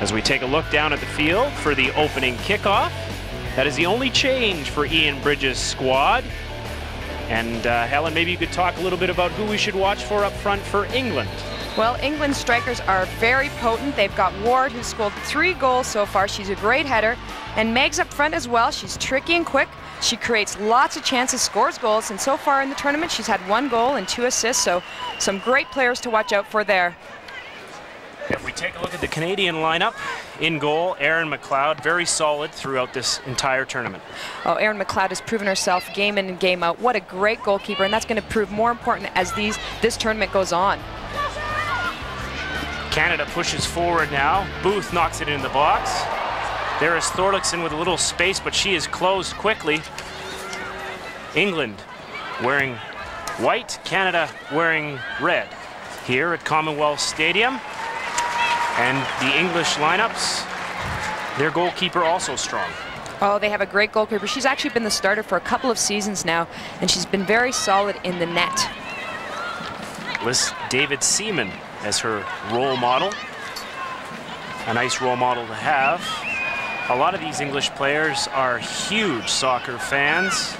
As we take a look down at the field for the opening kickoff, that is the only change for Ian Bridges' squad. And Helen, maybe you could talk a little bit about who we should watch for up front for England. Well, England's strikers are very potent. They've got Ward, who's scored 3 goals so far. She's a great header. And Meg's up front as well. She's tricky and quick. She creates lots of chances, scores goals, and so far in the tournament, she's had 1 goal and 2 assists, so some great players to watch out for there. If we take a look at the Canadian lineup, in goal, Erin McLeod, very solid throughout this entire tournament. Oh, Erin McLeod has proven herself game in and game out. What a great goalkeeper, and that's going to prove more important as this tournament goes on. Canada pushes forward now. Booth knocks it into the box. There is Thorlickson with a little space, but she is closed quickly. England wearing white, Canada wearing red here at Commonwealth Stadium. And the English lineups, their goalkeeper also strong. Oh, they have a great goalkeeper. She's actually been the starter for a couple of seasons now, and she's been very solid in the net. Lists David Seaman as her role model. A nice role model to have. A lot of these English players are huge soccer fans.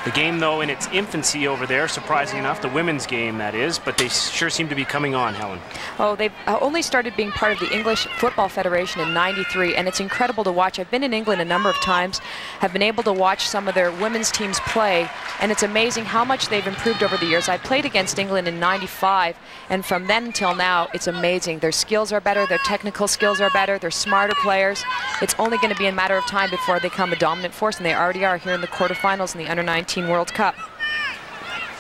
The game, though, in its infancy over there, surprising enough, the women's game, that is, but they sure seem to be coming on, Helen. Oh, they've only started being part of the English Football Federation in '93, and it's incredible to watch. I've been in England a number of times, have been able to watch some of their women's teams play, and it's amazing how much they've improved over the years. I played against England in '95, and from then until now, it's amazing. Their skills are better, their technical skills are better, they're smarter players. It's only going to be a matter of time before they become a dominant force, and they already are here in the quarterfinals in the Under-19 World Cup.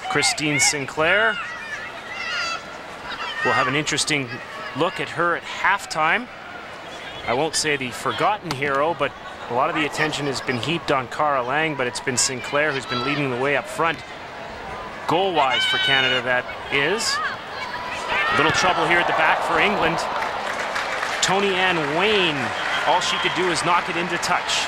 Christine Sinclair. We'll have an interesting look at her at halftime. I won't say the forgotten hero, but a lot of the attention has been heaped on Cara Lang, but it's been Sinclair who's been leading the way up front. Goal-wise for Canada, that is. A little trouble here at the back for England. Tony Ann Wayne, all she could do is knock it into touch.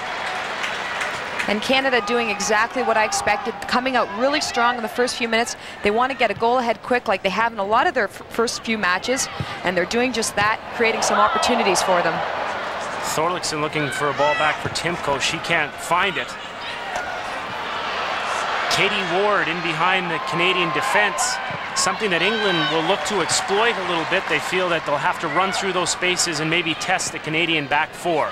And Canada doing exactly what I expected, coming out really strong in the first few minutes. They want to get a goal ahead quick like they have in a lot of their first few matches, and they're doing just that, creating some opportunities for them. Thorlickson looking for a ball back for Timko. She can't find it. Katie Ward in behind the Canadian defense, something that England will look to exploit a little bit. They feel that they'll have to run through those spaces and maybe test the Canadian back four.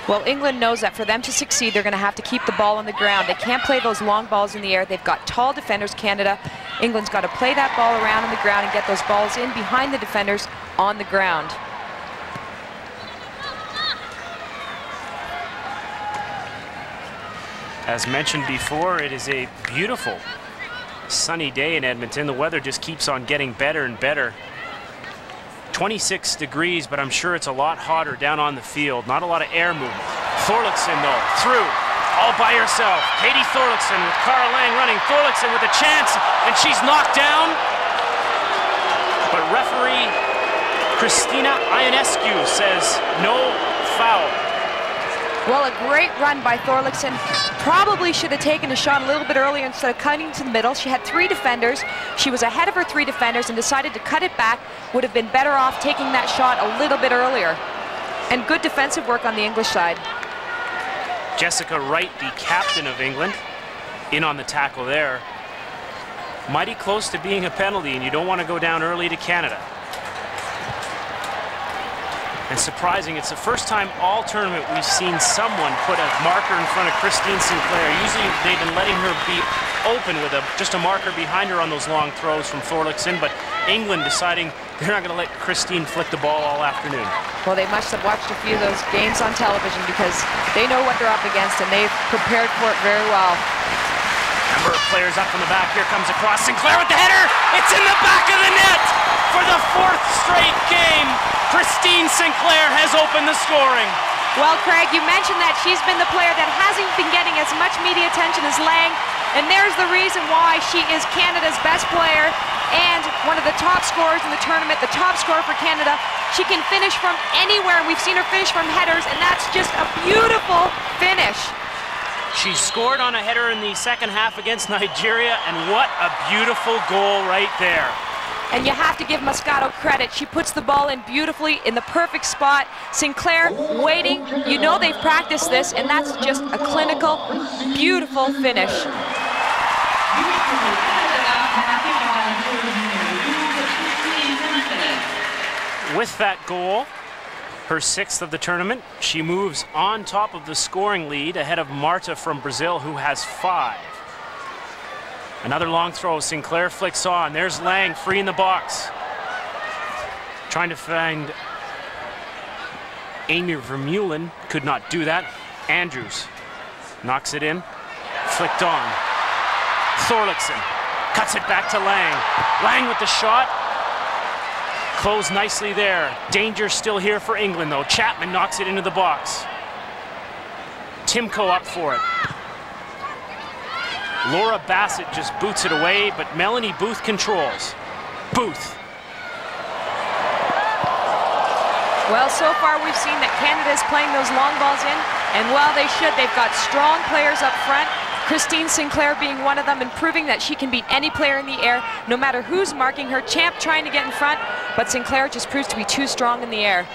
Well, England knows that for them to succeed, they're going to have to keep the ball on the ground. They can't play those long balls in the air. They've got tall defenders, Canada. England's got to play that ball around on the ground and get those balls in behind the defenders on the ground. As mentioned before, it is a beautiful sunny day in Edmonton. The weather just keeps on getting better and better. 26 degrees, but I'm sure it's a lot hotter down on the field. Not a lot of air movement. Thorlickson, though, through, all by herself. Katie Thorlickson with Cara Lang running. Thorlickson with a chance, and she's knocked down. But referee Christina Ionescu says no foul. Well, a great run by Thorlickson. Probably should have taken a shot a little bit earlier instead of cutting to the middle. She had 3 defenders. She was ahead of her 3 defenders and decided to cut it back. Would have been better off taking that shot a little bit earlier. And good defensive work on the English side. Jessica Wright, the captain of England, in on the tackle there. Mighty close to being a penalty, and you don't want to go down early to Canada. And surprising, it's the first time all tournament we've seen someone put a marker in front of Christine Sinclair. Usually they've been letting her be open with just a marker behind her on those long throws from Thorlickson, but England deciding they're not going to let Christine flick the ball all afternoon. Well, they must have watched a few of those games on television because they know what they're up against and they've prepared for it very well. Number of players up in the back. Here comes across. Sinclair with the header. It's in the back of the net for the 4th straight game. Christine Sinclair has opened the scoring. Well, Craig, you mentioned that she's been the player that hasn't been getting as much media attention as Lang, and there's the reason why she is Canada's best player and one of the top scorers in the tournament, the top scorer for Canada. She can finish from anywhere, and we've seen her finish from headers, and that's just a beautiful finish. She scored on a header in the second half against Nigeria, and what a beautiful goal right there. And you have to give Moscato credit. She puts the ball in beautifully in the perfect spot. Sinclair waiting. You know they've practiced this, and that's just a clinical, beautiful finish. With that goal, her 6th of the tournament, she moves on top of the scoring lead ahead of Marta from Brazil, who has 5. Another long throw. Sinclair flicks on. There's Lang free in the box. Trying to find Amy Vermeulen. Could not do that. Andrews knocks it in. Flicked on. Thorlickson cuts it back to Lang. Lang with the shot. Closed nicely there. Danger still here for England, though. Chapman knocks it into the box. Timko up for it. Laura Bassett just boots it away, but Melanie Booth controls. Booth. Well, so far we've seen that Canada is playing those long balls in, and well, they should. They've got strong players up front. Christine Sinclair being one of them, and proving that she can beat any player in the air, no matter who's marking her. Champ trying to get in front, but Sinclair just proves to be too strong in the air.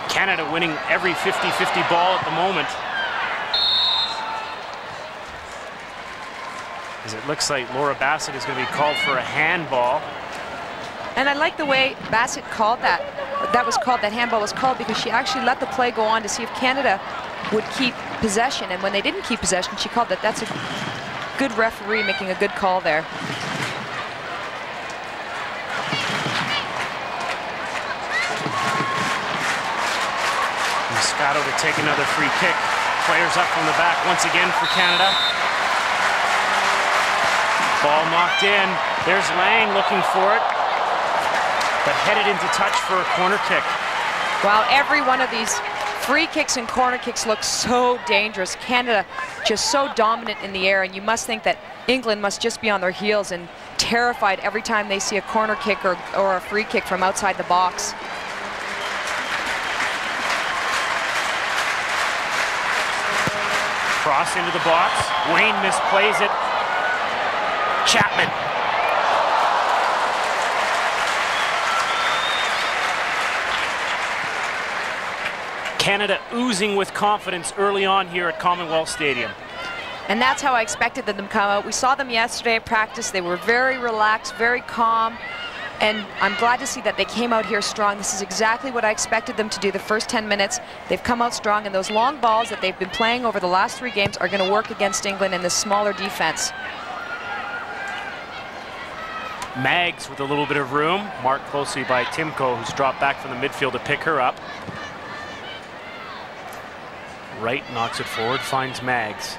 Canada winning every 50-50 ball at the moment. As it looks like Laura Bassett is going to be called for a handball. And I like the way Bassett called that. That handball was called because she actually let the play go on to see if Canada would keep possession. And when they didn't keep possession, she called that. That's a good referee making a good call there. Moscato to take another free kick. Players up from the back once again for Canada. Ball knocked in. There's Lang looking for it, but headed into touch for a corner kick. Wow, every one of these free kicks and corner kicks looks so dangerous. Canada just so dominant in the air, and you must think that England must just be on their heels and terrified every time they see a corner kick or a free kick from outside the box. Cross into the box. Wayne misplays it. Chapman. Canada oozing with confidence early on here at Commonwealth Stadium. And that's how I expected them to come out. We saw them yesterday at practice. They were very relaxed, very calm. And I'm glad to see that they came out here strong. This is exactly what I expected them to do the first 10 minutes. They've come out strong, and those long balls that they've been playing over the last 3 games are going to work against England in the smaller defense. Maggs with a little bit of room, marked closely by Timko, who's dropped back from the midfield to pick her up. Wright knocks it forward, finds Maggs.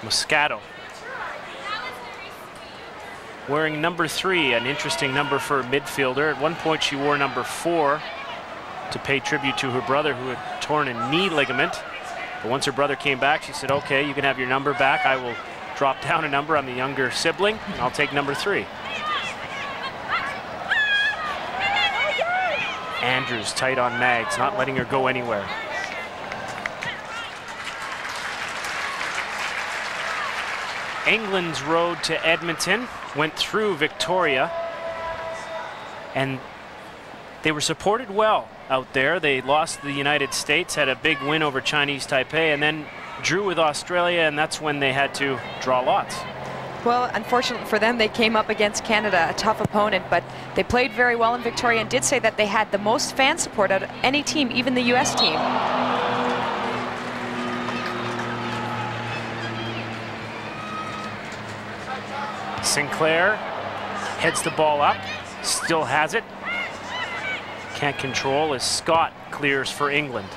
Moscato. Wearing number 3, an interesting number for a midfielder. At one point she wore number 4 to pay tribute to her brother who had torn a knee ligament. But once her brother came back, she said, okay, you can have your number back. I will drop down a number. I'm the younger sibling, and I'll take number 3. Andrews tight on Maggs, not letting her go anywhere. England's road to Edmonton went through Victoria, and they were supported well out there. They lost to the United States, had a big win over Chinese Taipei, and then drew with Australia, and that's when they had to draw lots. Well, unfortunately for them, they came up against Canada, a tough opponent, but they played very well in Victoria and did say that they had the most fan support out of any team, even the U.S. team. Sinclair heads the ball up, still has it. Can't control as Scott clears for England.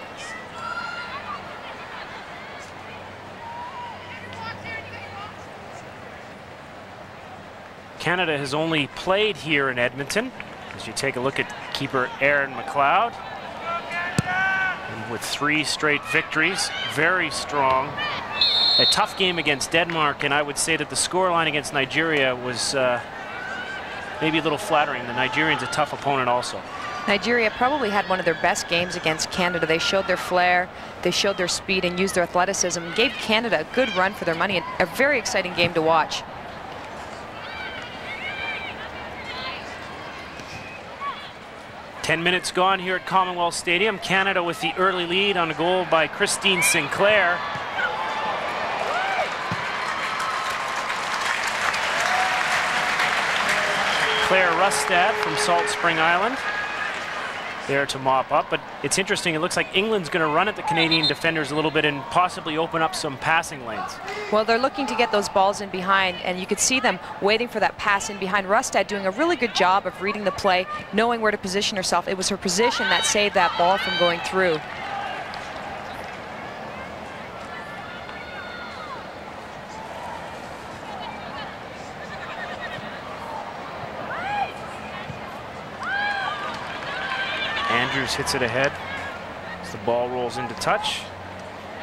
Canada has only played here in Edmonton. As you take a look at keeper Aaron McLeod. And with 3 straight victories, very strong. A tough game against Denmark, and I would say that the scoreline against Nigeria was maybe a little flattering. The Nigerians a tough opponent also. Nigeria probably had one of their best games against Canada. They showed their flair, they showed their speed and used their athleticism, and gave Canada a good run for their money, and a very exciting game to watch. Minutes gone here at Commonwealth Stadium. Canada with the early lead on a goal by Christine Sinclair. Claire Rustad from Salt Spring Island there to mop up, but it's interesting, it looks like England's going to run at the Canadian defenders a little bit and possibly open up some passing lanes. Well, they're looking to get those balls in behind, and you could see them waiting for that pass in behind. Rustad doing a really good job of reading the play, knowing where to position herself. It was her position that saved that ball from going through. Andrews hits it ahead as the ball rolls into touch.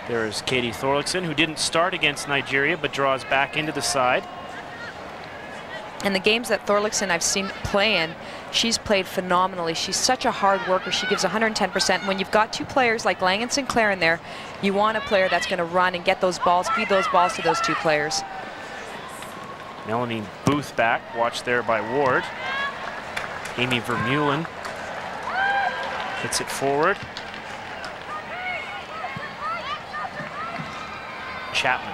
There is Katie Thorlickson, who didn't start against Nigeria but draws back into the side. And the games that Thorlickson I've seen play in, she's played phenomenally. She's such a hard worker. She gives 110%. When you've got two players like Lang and Sinclair in there, you want a player that's going to run and get those balls, feed those balls to those two players. Melanie Booth back, watched there by Ward. Amy Vermeulen hits it forward. Chapman.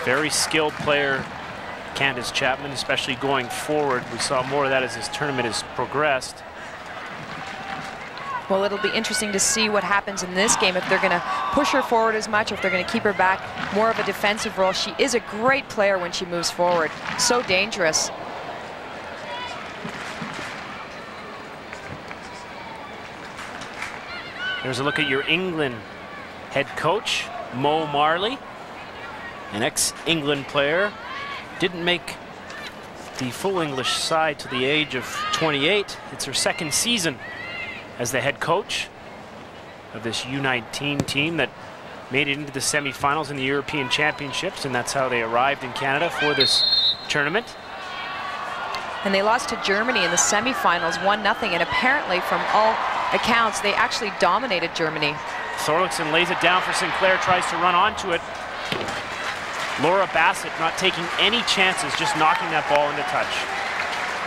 Very skilled player, Candace Chapman, especially going forward. We saw more of that as this tournament has progressed. Well, it'll be interesting to see what happens in this game, if they're going to push her forward as much, or if they're going to keep her back, more of a defensive role. She is a great player when she moves forward. So dangerous. There's a look at your England head coach, Mo Marley, an ex-England player. Didn't make the full English side to the age of 28. It's her second season as the head coach of this U-19 team that made it into the semifinals in the European Championships, and that's how they arrived in Canada for this tournament. And they lost to Germany in the semifinals, 1-0, and apparently from all accounts, they actually dominated Germany. Thorlickson lays it down for Sinclair, tries to run onto it. Laura Bassett not taking any chances, just knocking that ball into touch.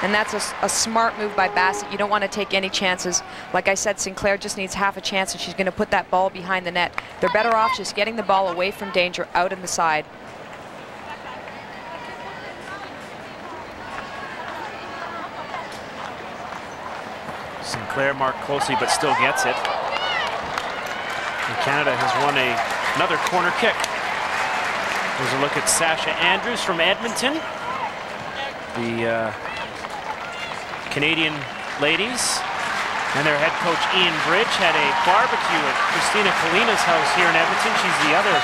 And that's a smart move by Bassett. You don't want to take any chances. Like I said, Sinclair just needs half a chance, and she's going to put that ball behind the net. They're better off just getting the ball away from danger, out in the side. Sinclair marked closely, but still gets it. And Canada has won another corner kick. There's a look at Sasha Andrews from Edmonton. The Canadian ladies and their head coach Ian Bridge had a barbecue at Christina Kalina's house here in Edmonton. She's the other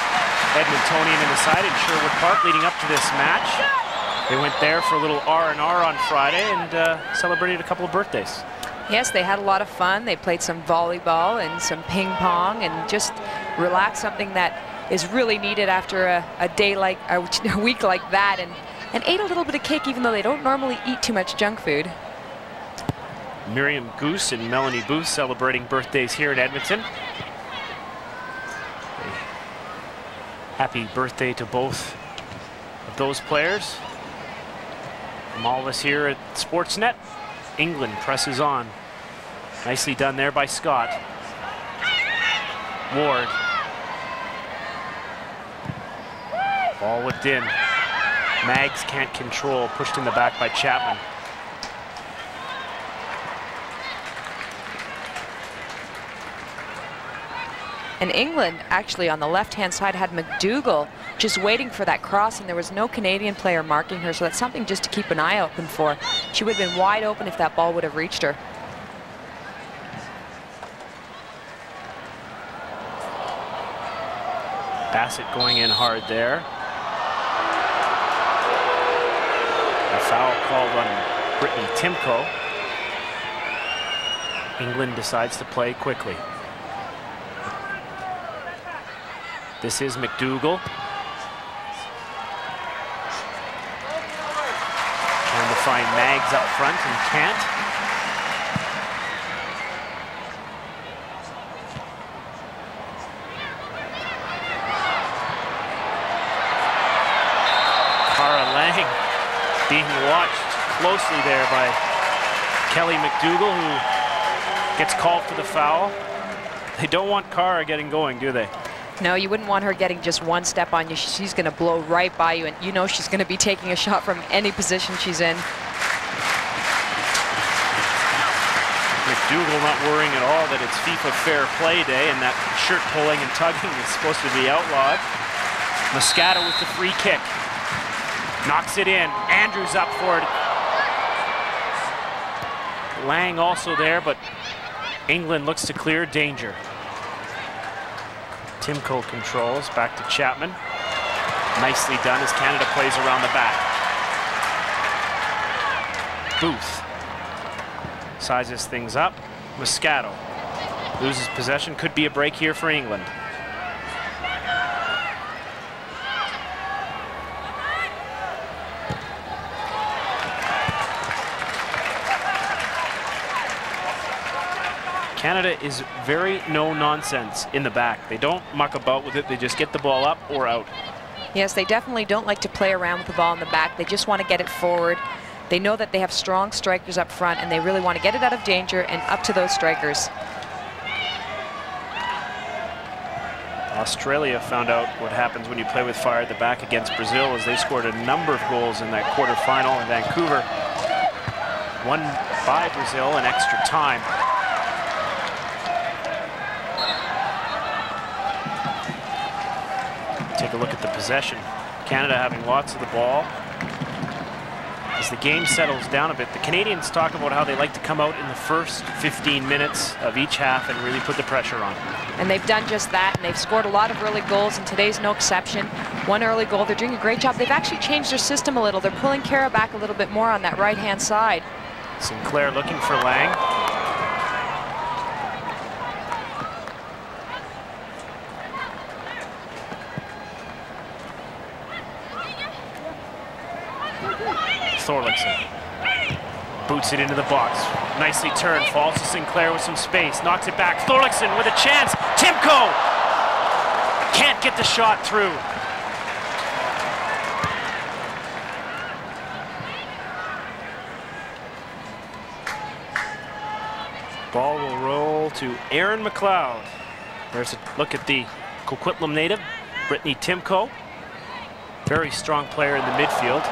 Edmontonian in the side in Sherwood Park leading up to this match. They went there for a little R&R on Friday and celebrated a couple of birthdays. Yes, they had a lot of fun. They played some volleyball and some ping pong and just relaxed, something that is really needed after a day like a week like that, and ate a little bit of cake, even though they don't normally eat too much junk food. Miriam Goose and Melanie Booth celebrating birthdays here in Edmonton. Happy birthday to both of those players. From all of us here at Sportsnet, England presses on. Nicely done there by Scott. Ward. Ball whipped in. Maggs can't control, pushed in the back by Chapman. And England, actually, on the left-hand side, had McDougall just waiting for that cross, and there was no Canadian player marking her, so that's something just to keep an eye open for. She would have been wide open if that ball would have reached her. Bassett going in hard there. A foul called on Brittany Timko. England decides to play quickly. This is McDougall. find Mags up front and can't. Cara Lang being watched closely there by Kelly McDougall, who gets called for the foul. They don't want Cara getting going, do they? No, you wouldn't want her getting just one step on you. She's going to blow right by you, and you know she's going to be taking a shot from any position she's in. McDougall not worrying at all that it's FIFA Fair Play Day and that shirt pulling and tugging is supposed to be outlawed. Moscato with the free kick. Knocks it in. Andrews up for it. Lang also there, but England looks to clear danger. Timko controls, back to Chapman. Nicely done as Canada plays around the back. Booth sizes things up. Moscato loses possession, could be a break here for England. Canada is very no-nonsense in the back. They don't muck about with it. They just get the ball up or out. Yes, they definitely don't like to play around with the ball in the back. They just want to get it forward. They know that they have strong strikers up front, and they really want to get it out of danger and up to those strikers. Australia found out what happens when you play with fire at the back against Brazil, as they scored a number of goals in that quarterfinal in Vancouver. Won by Brazil in extra time. Take a look at the possession. Canada having lots of the ball. As the game settles down a bit, the Canadians talk about how they like to come out in the first 15 minutes of each half and really put the pressure on. And they've done just that, and they've scored a lot of early goals, and today's no exception. One early goal, they're doing a great job. They've actually changed their system a little. They're pulling Cara back a little bit more on that right-hand side. Sinclair looking for Lang. Thorlickson boots it into the box. Nicely turned, falls to Sinclair with some space, knocks it back. Thorlickson with a chance. Timko can't get the shot through. Ball will roll to Aaron McLeod. There's a look at the Coquitlam native, Brittany Timko. Very strong player in the midfield.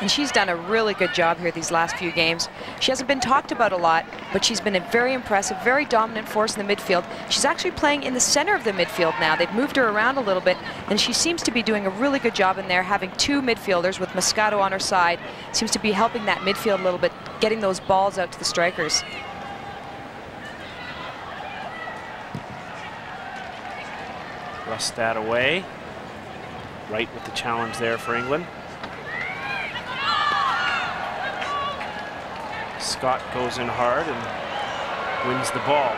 And she's done a really good job here these last few games. She hasn't been talked about a lot, but she's been a very impressive, very dominant force in the midfield. She's actually playing in the center of the midfield now. They've moved her around a little bit, and she seems to be doing a really good job in there, having two midfielders with Moscato on her side. Seems to be helping that midfield a little bit, getting those balls out to the strikers. Thrust that away. Right with the challenge there for England. Scott goes in hard and wins the ball.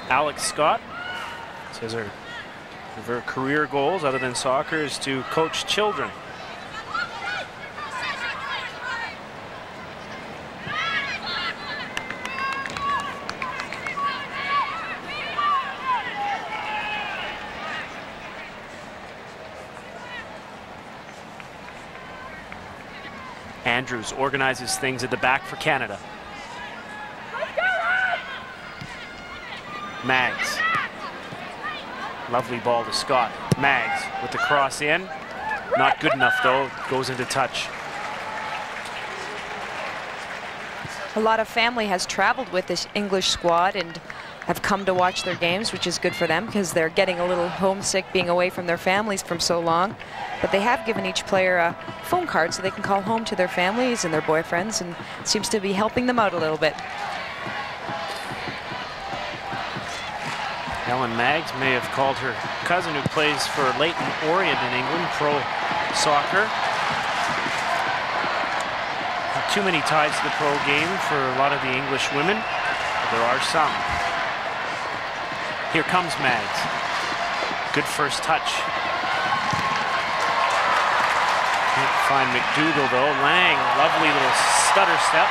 Alex Scott says her career goals, other than soccer, is to coach children. Andrews organizes things at the back for Canada. Mags. Lovely ball to Scott. Mags with the cross in. Not good enough though, goes into touch. A lot of family has traveled with this English squad and have come to watch their games, which is good for them because they're getting a little homesick being away from their families from so long. But they have given each player a phone card so they can call home to their families and their boyfriends, and it seems to be helping them out a little bit. Helen Maggs may have called her cousin, who plays for Leyton Orient in England, pro soccer. Not too many ties to the pro game for a lot of the English women, but there are some. Here comes Maggs. Good first touch. Can't find McDougall though. Lang, lovely little stutter step.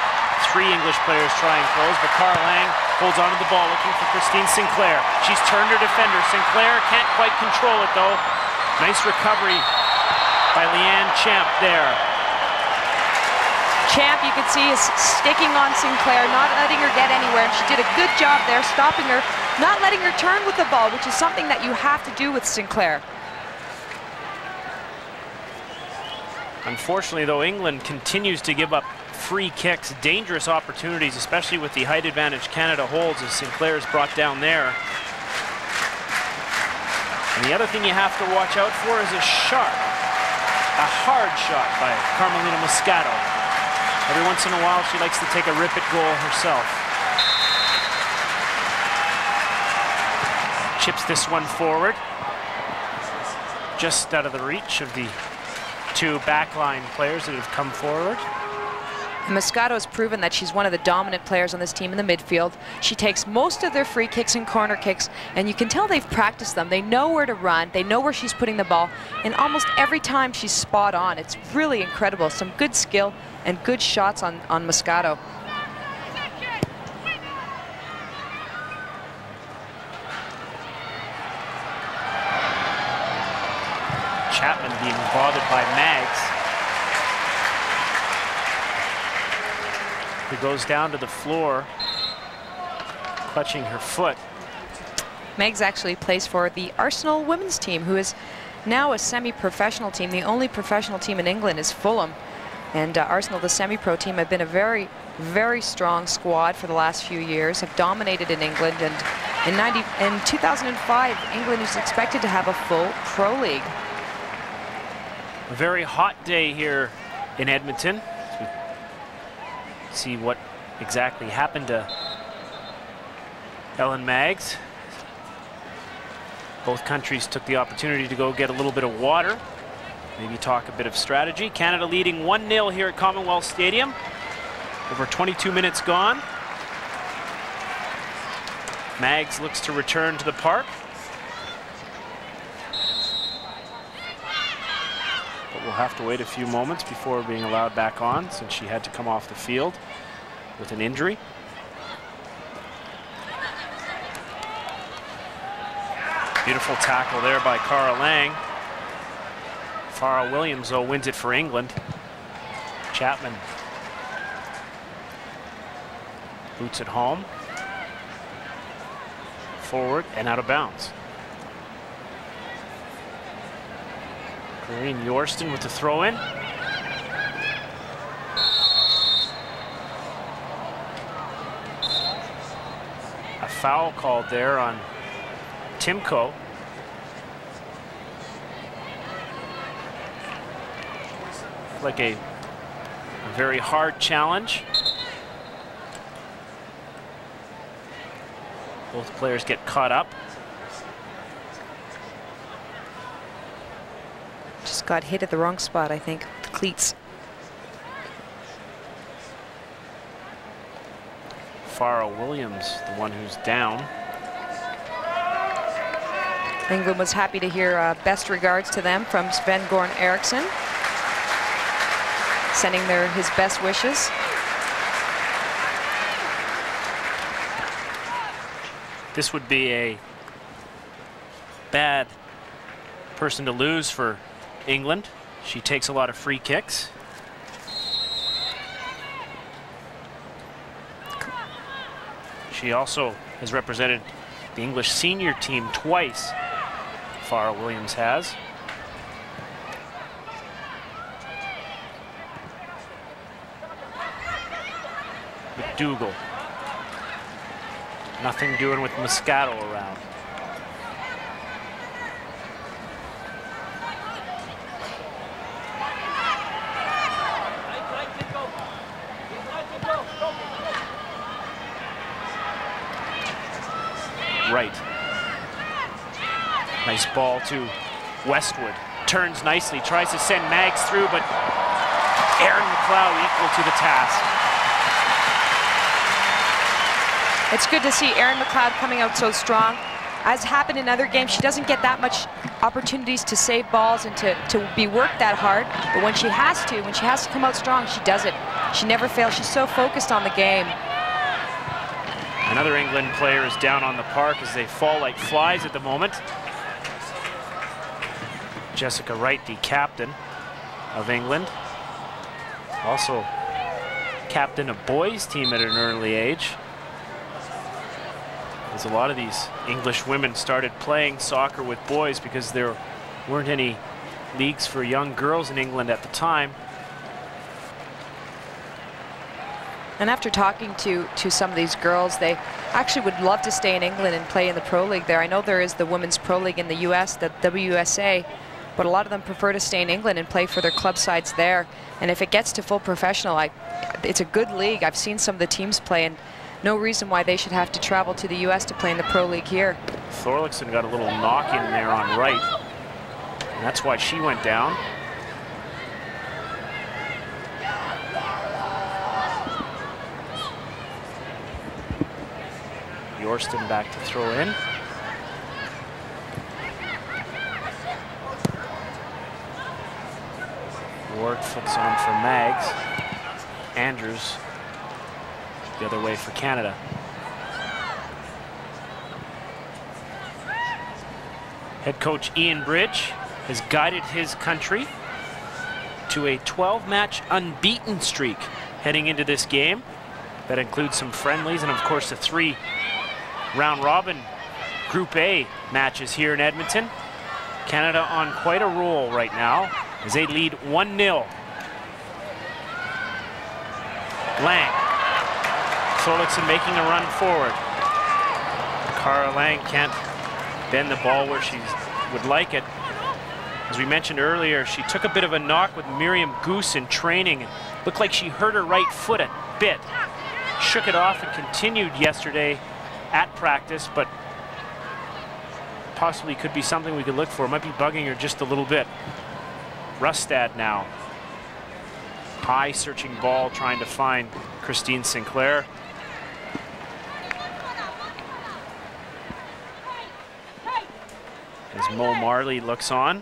3 English players try and close, but Cara Lang holds onto the ball looking for Christine Sinclair. She's turned her defender. Sinclair can't quite control it though. Nice recovery by Leanne Champ there. Champ, you can see, is sticking on Sinclair, not letting her get anywhere, and she did a good job there, stopping her, not letting her turn with the ball, which is something that you have to do with Sinclair. Unfortunately, though, England continues to give up free kicks, dangerous opportunities, especially with the height advantage Canada holds, as Sinclair is brought down there. And the other thing you have to watch out for is a hard shot by Carmelina Moscato. Every once in a while, she likes to take a rip at goal herself. Chips this one forward, just out of the reach of the 2 backline players that have come forward. Moscato has proven that she's one of the dominant players on this team in the midfield. She takes most of their free kicks and corner kicks, and you can tell they've practiced them. They know where to run, they know where she's putting the ball, and almost every time she's spot on. It's really incredible. Some good skill and good shots on Moscato. Chapman being bothered by Maggs, who goes down to the floor, clutching her foot. Meggs actually plays for the Arsenal women's team, who is now a semi-professional team. The only professional team in England is Fulham. And Arsenal, the semi-pro team, have been a very, very strong squad for the last few years, have dominated in England. And in 2005, England is expected to have a full pro league. A very hot day here in Edmonton. See what exactly happened to Ellen Maggs. Both countries took the opportunity to go get a little bit of water, maybe talk a bit of strategy. Canada leading 1-0 here at Commonwealth Stadium. Over 22 minutes gone. Maggs looks to return to the park. But we'll have to wait a few moments before being allowed back on, since she had to come off the field with an injury. Beautiful tackle there by Cara Lang. Farrah Williams, though, wins it for England. Chapman boots it home. Forward and out of bounds. Corrine Yorston with the throw in. A foul called there on Timko. Like a very hard challenge. Both players get caught up. Just got hit at the wrong spot, I think, the cleats. Farrah Williams, the one who's down. England was happy to hear best regards to them from Sven Goran Eriksson, sending his best wishes. This would be a bad person to lose for England. She takes a lot of free kicks. She also has represented the English senior team twice. Farrah Williams has. McDougall. Nothing doing with Moscato around. Right. Nice ball to Westwood. Turns nicely, tries to send Maggs through, but Erin McLeod equal to the task. It's good to see Erin McLeod coming out so strong. as happened in other games, she doesn't get that much opportunities to save balls and to be worked that hard. But when she has to come out strong, she does it. She never fails. She's so focused on the game. Another England player is down on the park as they fall like flies at the moment. Jessica Wright, the captain of England. Also captain of boys team at an early age. As a lot of these English women started playing soccer with boys because there weren't any leagues for young girls in England at the time. And after talking to some of these girls, they actually would love to stay in England and play in the Pro League there. I know there is the Women's Pro League in the US, the WWC, but a lot of them prefer to stay in England and play for their club sides there. And if it gets to full professional, it's a good league. I've seen some of the teams play, and no reason why they should have to travel to the US to play in the Pro League here. Thorlickson got a little knock in there on Wright, and that's why she went down. Yorston back to throw in. Ward flips on for Maggs. Andrews the other way for Canada. Head coach Ian Bridge has guided his country to a 12-match unbeaten streak heading into this game. That includes some friendlies and, of course, the 3 round-robin Group A matches here in Edmonton. Canada on quite a roll right now as they lead 1-0. Lang. Thorlickson making a run forward. Cara Lang can't bend the ball where she would like it. As we mentioned earlier, she took a bit of a knock with Miriam Goose in training. Looked like she hurt her right foot a bit. Shook it off and continued yesterday at practice, but possibly could be something we could look for. Might be bugging her just a little bit. Rustad now. High searching ball trying to find Christine Sinclair. As Mo Marley looks on.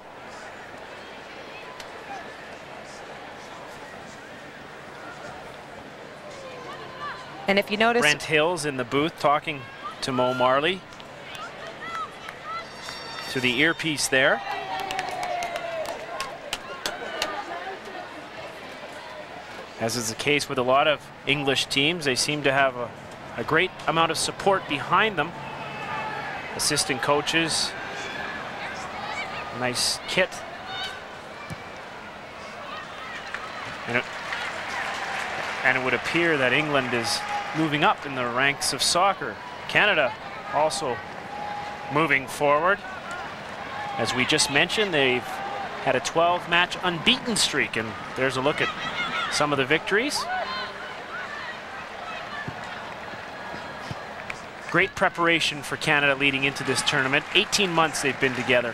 And if you notice, Brent Hill's in the booth talking to Mo Marley through the earpiece there. As is the case with a lot of English teams, they seem to have a great amount of support behind them. Assistant coaches, nice kit. And it would appear that England is moving up in the ranks of soccer. Canada also moving forward. As we just mentioned, they've had a 12-match unbeaten streak, and there's a look at some of the victories. Great preparation for Canada leading into this tournament. 18 months they've been together.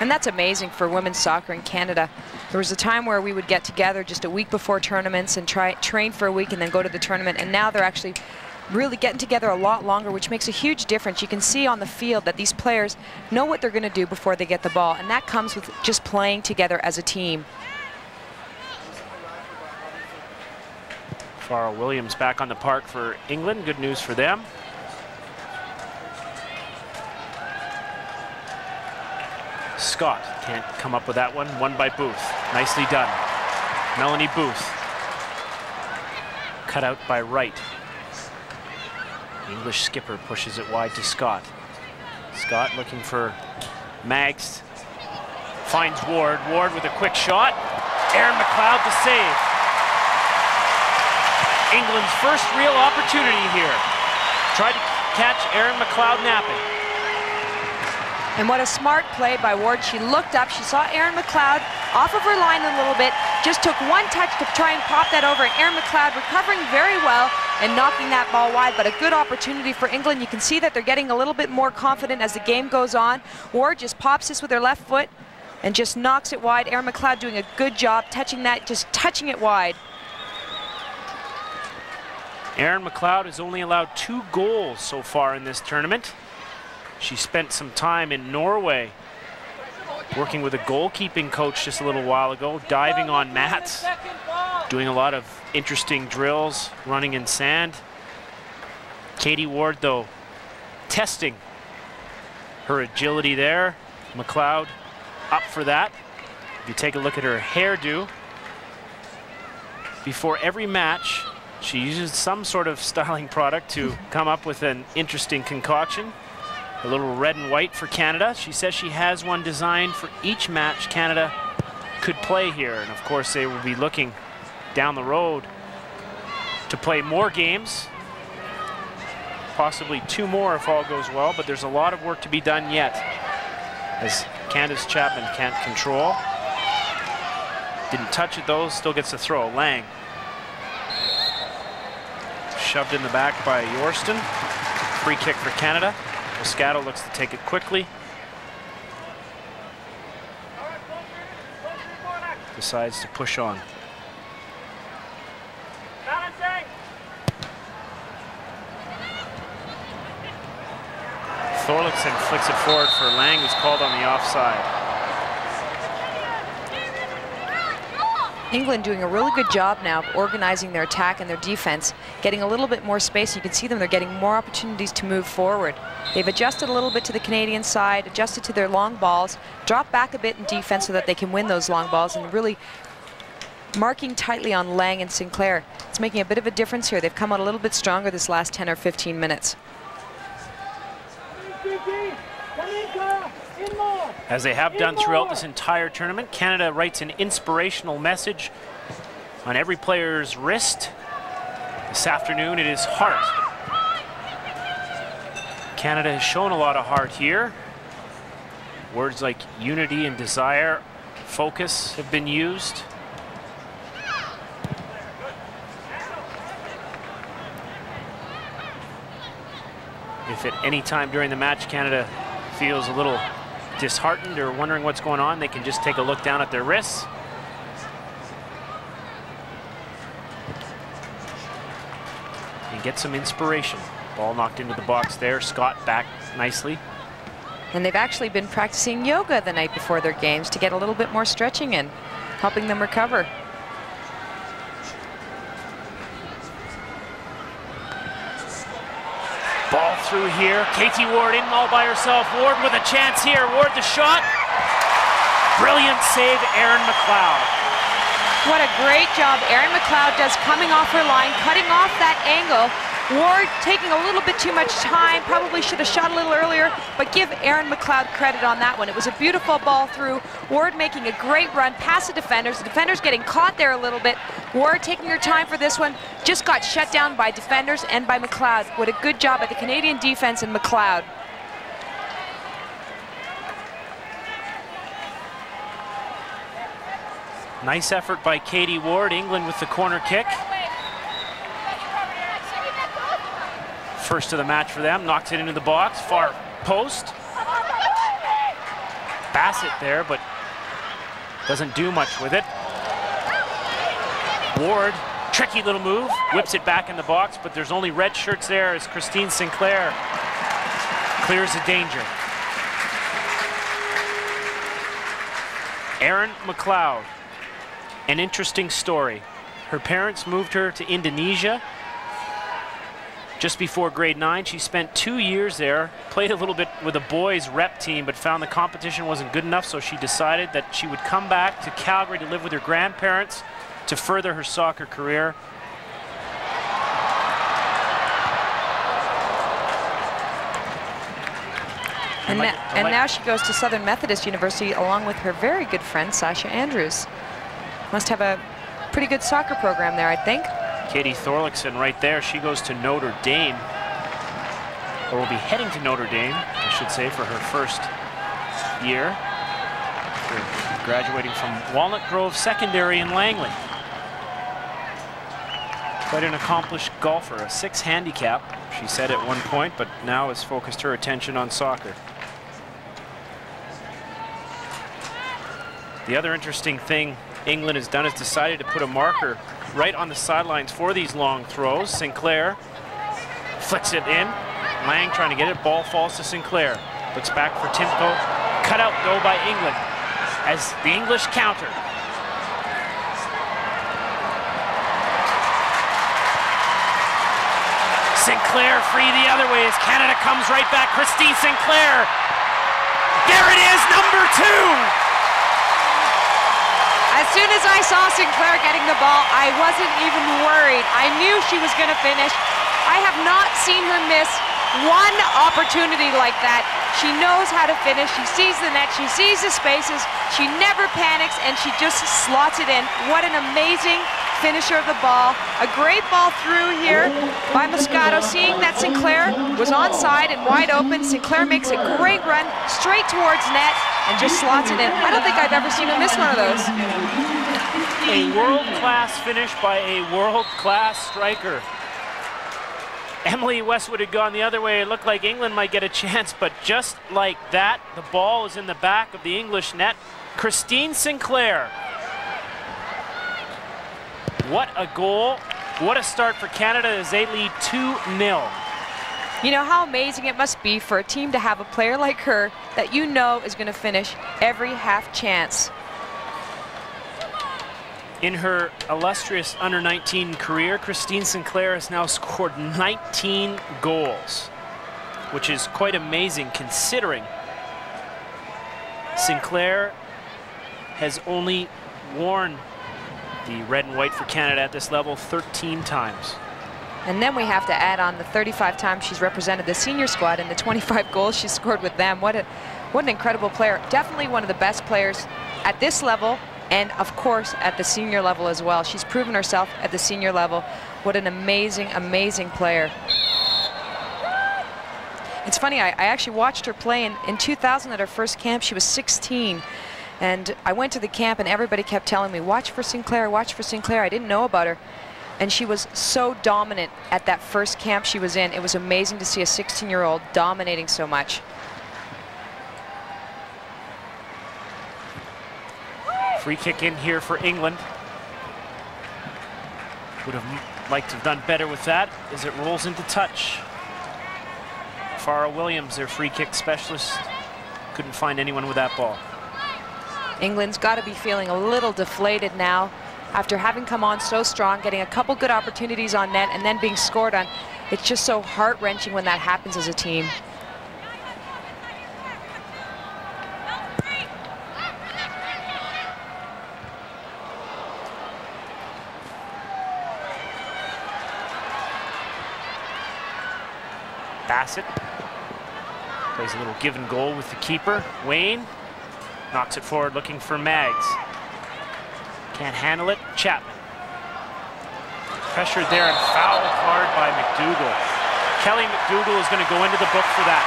and that's amazing for women's soccer in Canada. There was a time where we would get together just a week before tournaments and train for a week and then go to the tournament, and now they're actually really getting together a lot longer, which makes a huge difference. You can see on the field that these players know what they're going to do before they get the ball, and that comes with just playing together as a team. Farrell Williams back on the park for England. Good news for them. Scott can't come up with that one. One by Booth. Nicely done. Melanie Booth. Cut out by Wright. The English skipper pushes it wide to Scott. Scott looking for Maggs. Finds Ward. Ward with a quick shot. Erin McLeod to save. England's first real opportunity here. Tried to catch Erin McLeod napping. And what a smart play by Ward. She looked up, she saw Erin McLeod off of her line a little bit, just took one touch to try and pop that over, and Erin McLeod recovering very well and knocking that ball wide, but a good opportunity for England. You can see that they're getting a little bit more confident as the game goes on. Ward just pops this with her left foot and just knocks it wide. Erin McLeod doing a good job touching that, just touching it wide. Erin McLeod has only allowed 2 goals so far in this tournament. She spent some time in Norway working with a goalkeeping coach just a little while ago, diving on mats, doing a lot of interesting drills, running in sand. Katie Ward, though, testing her agility there. McLeod up for that. If you take a look at her hairdo, before every match, she uses some sort of styling product to come up with an interesting concoction. A little red and white for Canada. She says she has one designed for each match Canada could play here. And of course, they will be looking down the road to play more games. Possibly 2 more if all goes well, but there's a lot of work to be done yet, as Canada's Chapman can't control. Didn't touch it though, still gets a throw. Lang. Shoved in the back by Yorston. Free kick for Canada. Moscato looks to take it quickly. Decides to push on. Thorlickson flicks it forward for Lang, who's called on the offside. England doing a really good job now of organizing their attack and their defense, getting a little bit more space. You can see them, they're getting more opportunities to move forward. They've adjusted a little bit to the Canadian side, adjusted to their long balls, dropped back a bit in defense so that they can win those long balls, and really marking tightly on Lang and Sinclair. It's making a bit of a difference here. They've come out a little bit stronger this last 10 or 15 minutes. As they have done throughout this entire tournament, Canada writes an inspirational message on every player's wrist. This afternoon it is heart. Canada has shown a lot of heart here. Words like unity and desire, focus have been used. If at any time during the match Canada feels a little disheartened or wondering what's going on, they can just take a look down at their wrists. And get some inspiration. Ball knocked into the box there. Scott back nicely. And they've actually been practicing yoga the night before their games to get a little bit more stretching in, helping them recover. Ball through here. Katie Ward in all by herself. Ward with a chance here. Ward the shot. Brilliant save, Erin McLeod. What a great job Erin McLeod does coming off her line, cutting off that angle. Ward taking a little bit too much time, probably should have shot a little earlier, but give Erin McLeod credit on that one. It was a beautiful ball through. Ward making a great run past the defenders getting caught there a little bit. Ward taking her time for this one, just got shut down by defenders and by McLeod. What a good job by the Canadian defense and McLeod. Nice effort by Katie Ward. England with the corner kick. First of the match for them, knocks it into the box, far post. Bassett there, but doesn't do much with it. Ward, tricky little move, whips it back in the box, but there's only red shirts there as Christine Sinclair clears the danger. Erin McLeod, an interesting story. Her parents moved her to Indonesia just before grade 9. She spent 2 years there, played a little bit with a boys rep team, but found the competition wasn't good enough, so she decided that she would come back to Calgary to live with her grandparents to further her soccer career. And now she goes to Southern Methodist University along with her very good friend, Sasha Andrews. Must have a pretty good soccer program there, I think. Katie Thorlickson right there. She goes to Notre Dame, or will be heading to Notre Dame, I should say, for her first year. After graduating from Walnut Grove Secondary in Langley. Quite an accomplished golfer, a 6 handicap, she said at one point, but now has focused her attention on soccer. The other interesting thing England has done is decided to put a marker right on the sidelines for these long throws. Sinclair flicks it in. Lang trying to get it. Ball falls to Sinclair. Looks back for Timko. Cut out, though, by England as the English counter. Sinclair free the other way as Canada comes right back. Christine Sinclair. There it is, number 2. As soon as I saw Sinclair getting the ball, I wasn't even worried. I knew she was going to finish. I have not seen her miss one opportunity like that. She knows how to finish. She sees the net. She sees the spaces. She never panics, and she just slots it in. What an amazing finisher of the ball. A great ball through here by Moscato. Seeing that Sinclair was onside and wide open, Sinclair makes a great run straight towards net and just slots it in. I don't think I've ever seen her miss one of those. A world-class finish by a world-class striker. Emily Westwood had gone the other way. It looked like England might get a chance, but just like that, the ball is in the back of the English net. Christine Sinclair. What a goal. What a start for Canada as they lead 2-0. You know how amazing it must be for a team to have a player like her that you know is going to finish every half chance. In her illustrious under-19 career, Christine Sinclair has now scored 19 goals, which is quite amazing considering Sinclair has only worn the red and white for Canada at this level 13 times. And then we have to add on the 35 times she's represented the senior squad and the 25 goals she scored with them. What an incredible player. Definitely one of the best players at this level, and of course at the senior level as well. She's proven herself at the senior level. What an amazing, amazing player. It's funny, I actually watched her play in 2000 at her first camp. She was 16. And I went to the camp and everybody kept telling me, watch for Sinclair, watch for Sinclair. I didn't know about her. And she was so dominant at that first camp she was in. It was amazing to see a 16-year-old dominating so much. Free kick in here for England. Would have liked to have done better with that as it rolls into touch. Farah Williams, their free kick specialist, couldn't find anyone with that ball. England's got to be feeling a little deflated now after having come on so strong, getting a couple good opportunities on net and then being scored on. It's just so heart-wrenching when that happens as a team. Bassett plays a little give and goal with the keeper. Wayne knocks it forward looking for Maggs. Can't handle it. Chapman. Pressured there and fouled hard by McDougall. Kelly McDougall is going to go into the book for that.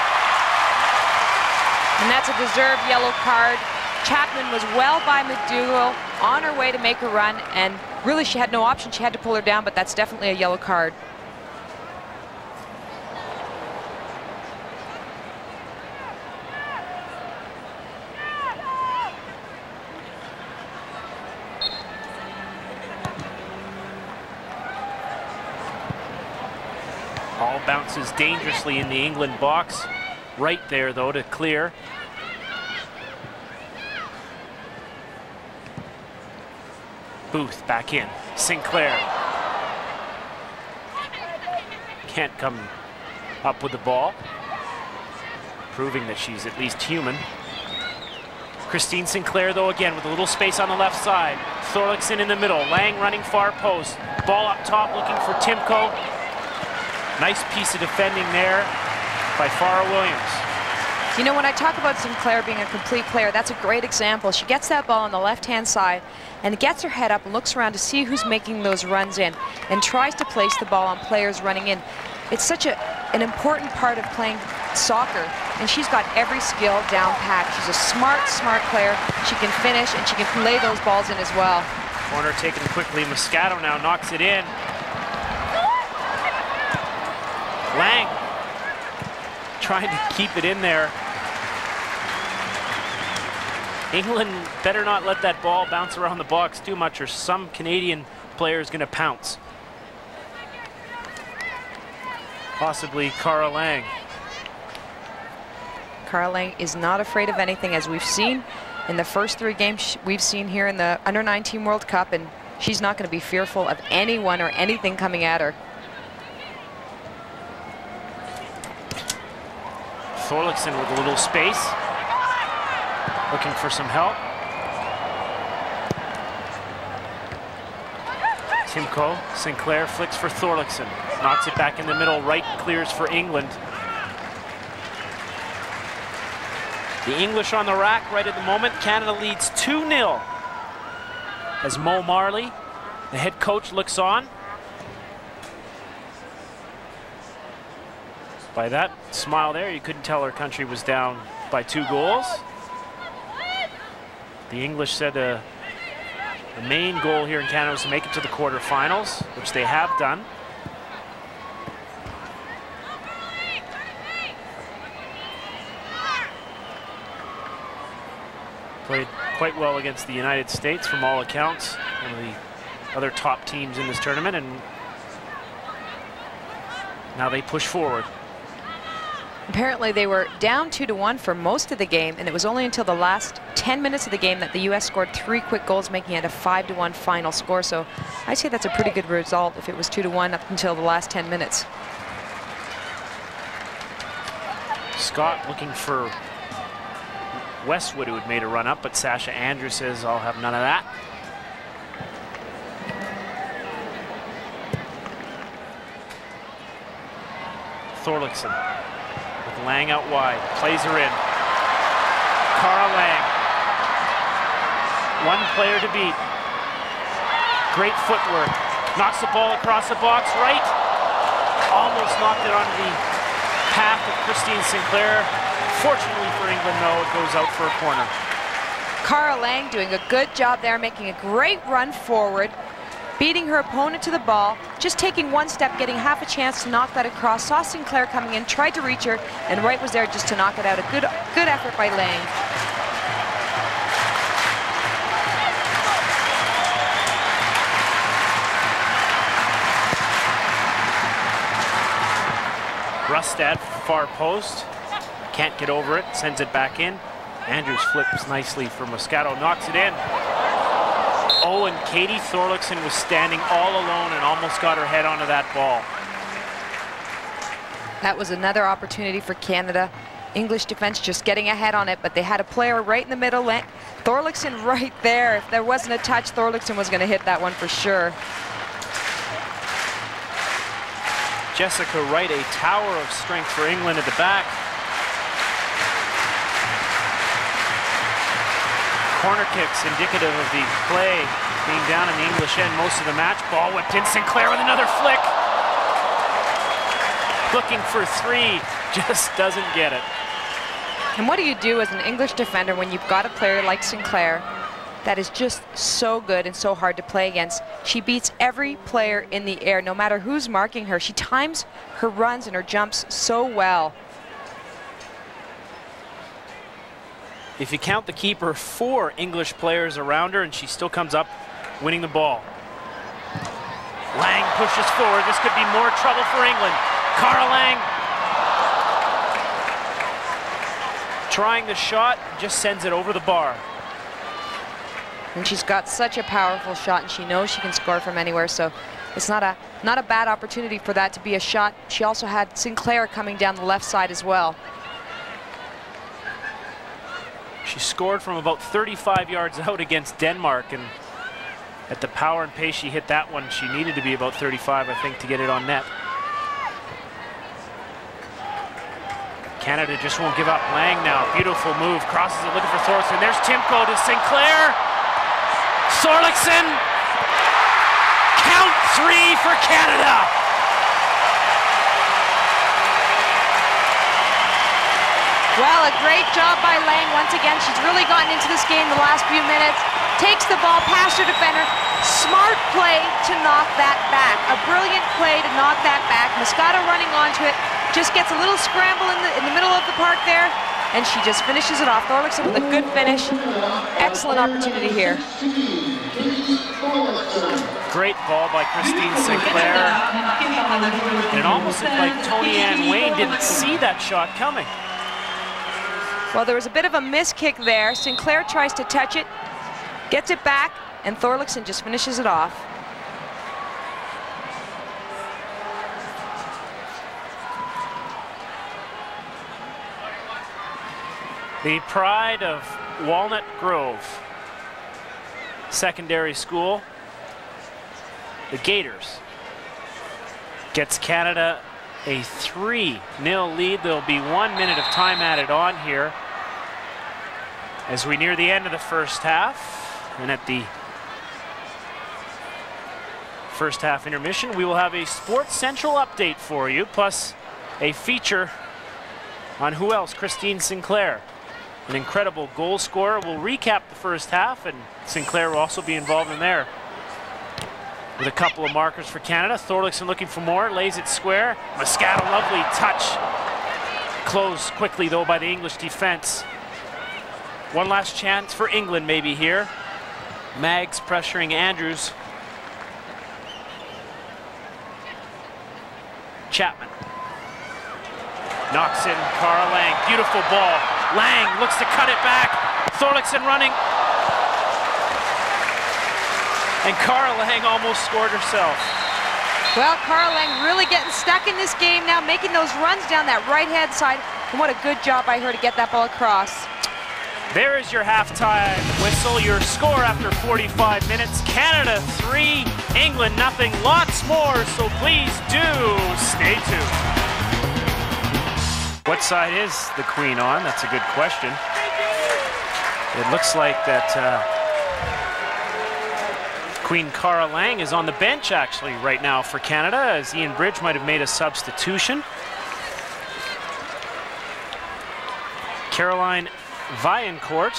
And that's a deserved yellow card. Chapman was well by McDougall, on her way to make a run, and really she had no option. She had to pull her down, but that's definitely a yellow card. Ball bounces dangerously in the England box. Right there, though, to clear. Booth back in. Sinclair. Can't come up with the ball. Proving that she's at least human. Christine Sinclair, though, again, with a little space on the left side. Thorlickson in the middle. Lang running far post. Ball up top looking for Timko. Nice piece of defending there by Farah Williams. You know, when I talk about Sinclair being a complete player, that's a great example. She gets that ball on the left-hand side and gets her head up and looks around to see who's making those runs in and tries to place the ball on players running in. It's such an important part of playing soccer, and she's got every skill down pat. She's a smart, smart player. She can finish and she can lay those balls in as well. Corner taken quickly. Moscato now knocks it in. Lang trying to keep it in there. England better not let that ball bounce around the box too much or some Canadian player is going to pounce. Possibly Cara Lang. Cara Lang is not afraid of anything, as we've seen in the first 3 games we've seen here in the Under-19 World Cup, and she's not going to be fearful of anyone or anything coming at her. Thorlickson with a little space, looking for some help. Timko, Sinclair flicks for Thorlickson, knocks it back in the middle, right clears for England. The English on the rack right at the moment. Canada leads 2-0 as Mo Marley, the head coach, looks on. By that smile there, you couldn't tell her country was down by 2 goals. The English said the main goal here in Canada was to make it to the quarterfinals, which they have done. Played quite well against the United States from all accounts, one of the other top teams in this tournament, and now they push forward. Apparently they were down 2-1 for most of the game, and it was only until the last 10 minutes of the game that the U.S. scored 3 quick goals, making it a 5-1 final score. So I'd say that's a pretty good result if it was 2-1 up until the last 10 minutes. Scott looking for Westwood, who had made a run up, but Sasha Andrews says, I'll have none of that. Thorlickson with Lang out wide, plays her in. Cara Lang, 1 player to beat. Great footwork, knocks the ball across the box right. Almost knocked it onto the path of Christine Sinclair. Fortunately for England, though, it goes out for a corner. Cara Lang doing a good job there, making a great run forward, beating her opponent to the ball, just taking 1 step, getting half a chance to knock that across. Saw Sinclair coming in, tried to reach her, and Wright was there just to knock it out. A good effort by Lang. Rustad, far post. Can't get over it, sends it back in. Andrews flips nicely for Moscato, knocks it in. Oh, and Katie Thorlickson was standing all alone and almost got her head onto that ball. That was another opportunity for Canada. English defense just getting ahead on it, but they had a player right in the middle. Thorlickson right there. If there wasn't a touch, Thorlickson was going to hit that one for sure. Jessica Wright, a tower of strength for England at the back. Corner kicks indicative of the play being down in the English end most of the match. Ball whipped in, Sinclair with another flick. Looking for 3, just doesn't get it. And what do you do as an English defender when you've got a player like Sinclair that is just so good and so hard to play against? She beats every player in the air, no matter who's marking her. She times her runs and her jumps so well. If you count the keeper, 4 English players around her, and she still comes up winning the ball. Lang pushes forward. This could be more trouble for England. Cara Lang trying the shot, just sends it over the bar. And she's got such a powerful shot, and she knows she can score from anywhere, so it's not a bad opportunity for that to be a shot. She also had Sinclair coming down the left side as well. She scored from about 35 yards out against Denmark, and at the power and pace she hit that one, she needed to be about 35, I think, to get it on net. Canada just won't give up. Lang now, beautiful move, crosses it, looking for Thorlickson. There's Timko to Sinclair. Thorlickson, count 3 for Canada. Well, a great job by Lang. Once again, she's really gotten into this game the last few minutes. Takes the ball past her defender. Smart play to knock that back. A brilliant play to knock that back. Moscato running onto it. Just gets a little scramble in the middle of the park there, and she just finishes it off. Thorlickson with a good finish. Excellent opportunity here. Great ball by Christine Sinclair. And it almost looked like Tony Ann Wayne didn't see that shot coming. Well, there was a bit of a miss kick there. Sinclair tries to touch it, gets it back, and Thorlickson just finishes it off. The pride of Walnut Grove Secondary School, the Gators, gets Canada a 3-0 lead. There'll be 1 minute of time added on here as we near the end of the first half. And at the first half intermission, we will have a Sports Central update for you, plus a feature on who else? Christine Sinclair, an incredible goal scorer. We'll recap the first half, and Sinclair will also be involved in there with a couple of markers for Canada. Thorlickson looking for more, lays it square. Moscato, lovely touch. Closed quickly though by the English defense. One last chance for England maybe here. Maggs pressuring Andrews. Chapman knocks in Cara Lang, beautiful ball. Lang looks to cut it back. Thorlickson running. And Cara Lang almost scored herself. Well, Cara Lang really getting stuck in this game now, making those runs down that right-hand side. And what a good job by her to get that ball across. There is your halftime whistle, your score after 45 minutes. Canada 3, England nothing. Lots more, so please do stay tuned. What side is the Queen on? That's a good question. It looks like that Queen Cara Lang is on the bench actually right now for Canada, as Ian Bridge might have made a substitution. Caroline Vaillancourt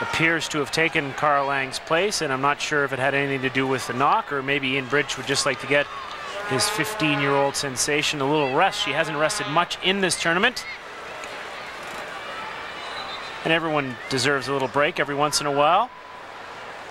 appears to have taken Cara Lang's place, and I'm not sure if it had anything to do with the knock, or maybe Ian Bridge would just like to get his 15-year-old sensation a little rest. She hasn't rested much in this tournament, and everyone deserves a little break every once in a while.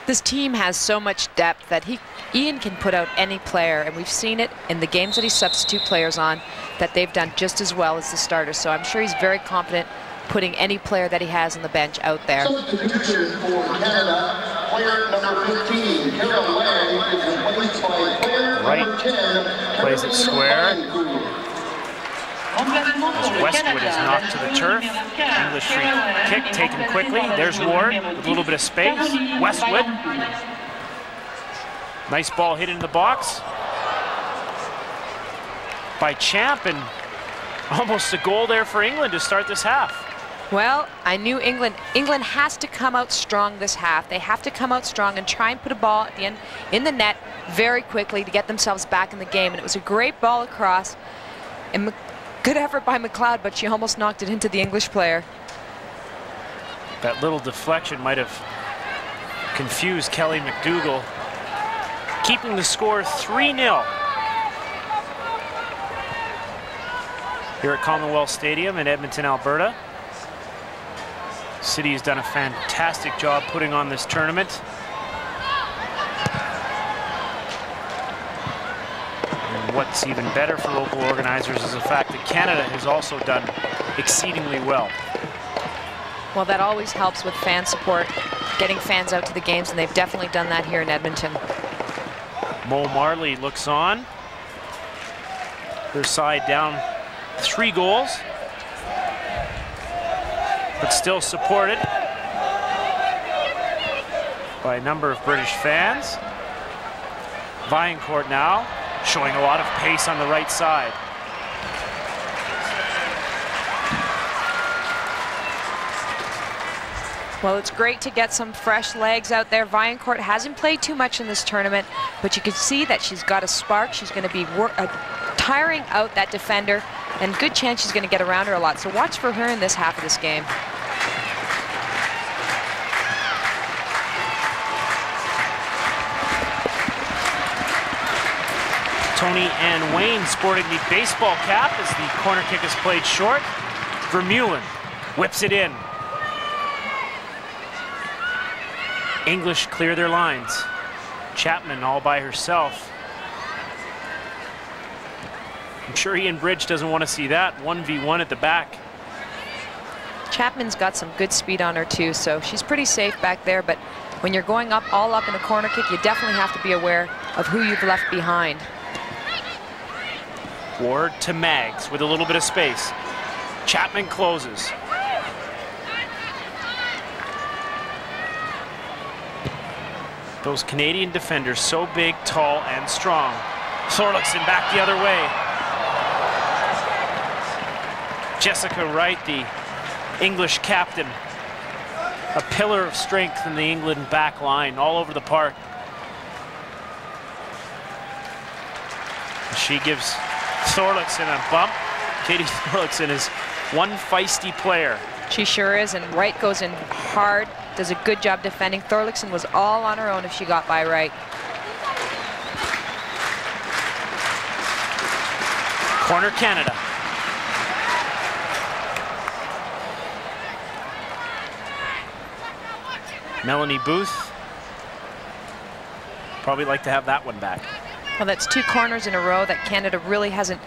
This team has so much depth that Ian can put out any player, and we've seen it in the games that he substitute players on, that they've done just as well as the starters. So I'm sure he's very confident putting any player that he has on the bench out there. Substitution for Canada, player number 15, Cara Lang, is replaced by player number 10, plays it square. As Westwood is knocked to the turf. English free kick taken quickly. There's Ward with a little bit of space. Westwood. Nice ball hit into the box by Champ, and almost a goal there for England to start this half. Well, I knew England has to come out strong this half. They have to come out strong and try and put a ball at the end in the net very quickly to get themselves back in the game. And it was a great ball across. And good effort by McLeod, but she almost knocked it into the English player. That little deflection might have confused Kelly McDougall, keeping the score 3-0 here at Commonwealth Stadium in Edmonton, Alberta. City has done a fantastic job putting on this tournament. And what's even better for local organizers is the fact that Canada has also done exceedingly well. Well, that always helps with fan support, getting fans out to the games, and they've definitely done that here in Edmonton. Mo Marley looks on. Their side down 3 goals, but still supported by a number of British fans. Vaillancourt now showing a lot of pace on the right side. Well, it's great to get some fresh legs out there. Vaillancourt hasn't played too much in this tournament, but you can see that she's got a spark. She's going to be tiring out that defender, and good chance she's going to get around her a lot. So watch for her in this half of this game. Tony and Wayne sporting the baseball cap as the corner kick is played short. Vermeulen whips it in. English clear their lines. Chapman all by herself. I'm sure Ian Bridge doesn't want to see that. 1v1 at the back. Chapman's got some good speed on her too, so she's pretty safe back there, but when you're going up, all up in a corner kick, you definitely have to be aware of who you've left behind. Ward to Maggs with a little bit of space. Chapman closes. Those Canadian defenders so big, tall, and strong. Thorlickson back the other way. Jessica Wright, the English captain, a pillar of strength in the England back line all over the park. She gives Thorlickson a bump. Katie Thorlickson is one feisty player. She sure is, and Wright goes in hard, does a good job defending. Thorlickson was all on her own if she got by Wright. Corner Canada. Melanie Booth. Probably like to have that one back. Well, that's 2 corners in a row that Canada really hasn't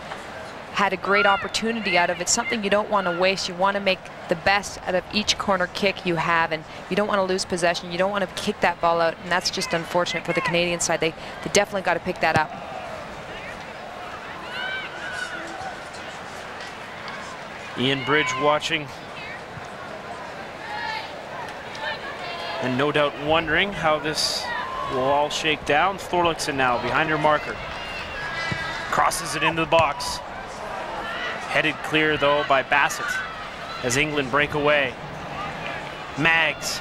had a great opportunity out of. It's something you don't want to waste. You want to make the best out of each corner kick you have, and you don't want to lose possession. You don't want to kick that ball out, and that's just unfortunate for the Canadian side. They definitely got to pick that up. Ian Bridge watching, and no doubt wondering how this will all shake down. Thorlickson now behind her marker. Crosses it into the box. Headed clear, though, by Bassett as England break away. Maggs.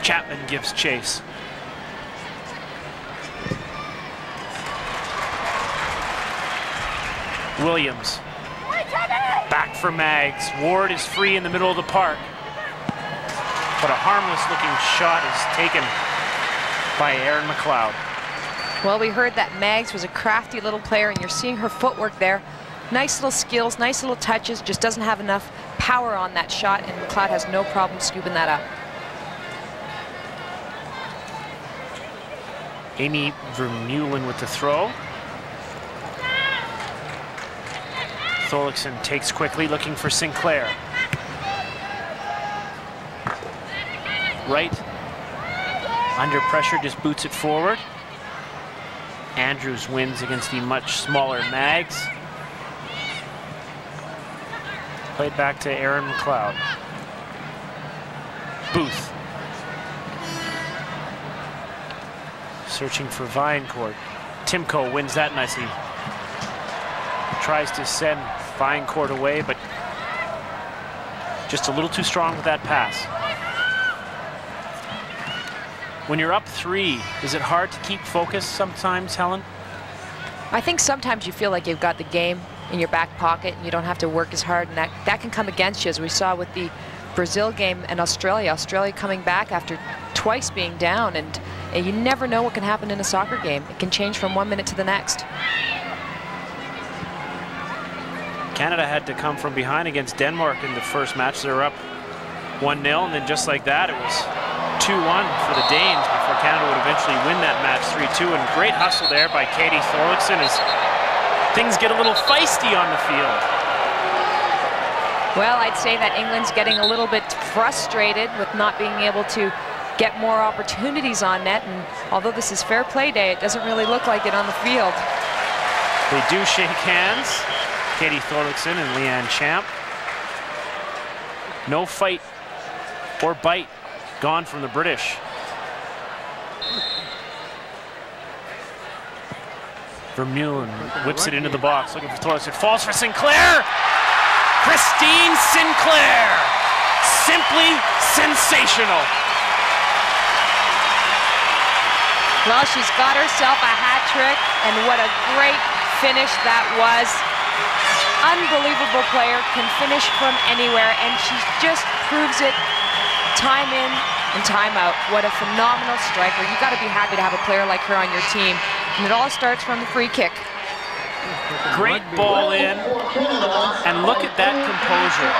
Chapman gives chase. Williams. Back for Maggs. Ward is free in the middle of the park. But a harmless-looking shot is taken by Erin McLeod. Well, we heard that Maggs was a crafty little player, and you're seeing her footwork there. Nice little skills, nice little touches, just doesn't have enough power on that shot, and McLeod has no problem scooping that up. Amy Vermeulen with the throw. Thorlickson takes quickly, looking for Sinclair. Wright, under pressure, just boots it forward. Andrews wins against the much smaller Maggs. Played back to Erin McLeod. Booth. Searching for Vinecourt. Timko wins that nicely. Tries to send Vinecourt away, but just a little too strong with that pass. When you're up 3, is it hard to keep focus sometimes, Helen? I think sometimes you feel like you've got the game in your back pocket and you don't have to work as hard, and that can come against you, as we saw with the Brazil game and Australia. Australia coming back after twice being down, and you never know what can happen in a soccer game. It can change from 1 minute to the next. Canada had to come from behind against Denmark in the first match. They were up 1-0, and then just like that, it was 2-1 for the Danes before Canada would eventually win that match 3-2. And great hustle there by Katie Thorlickson as things get a little feisty on the field. Well, I'd say that England's getting a little bit frustrated with not being able to get more opportunities on net, and although this is fair play day, it doesn't really look like it on the field. They do shake hands, Katie Thorlickson and Leanne Champ. No fight or bite gone from the British. Vermeulen whips it into the box, looking for Thorlickson. Falls for Sinclair! Christine Sinclair! Simply sensational. Well, she's got herself a hat trick, and what a great finish that was. Unbelievable player, can finish from anywhere, and she just proves it time in and time out. What a phenomenal striker. You got to be happy to have a player like her on your team. And it all starts from the free kick. Great ball in, and look at that composure.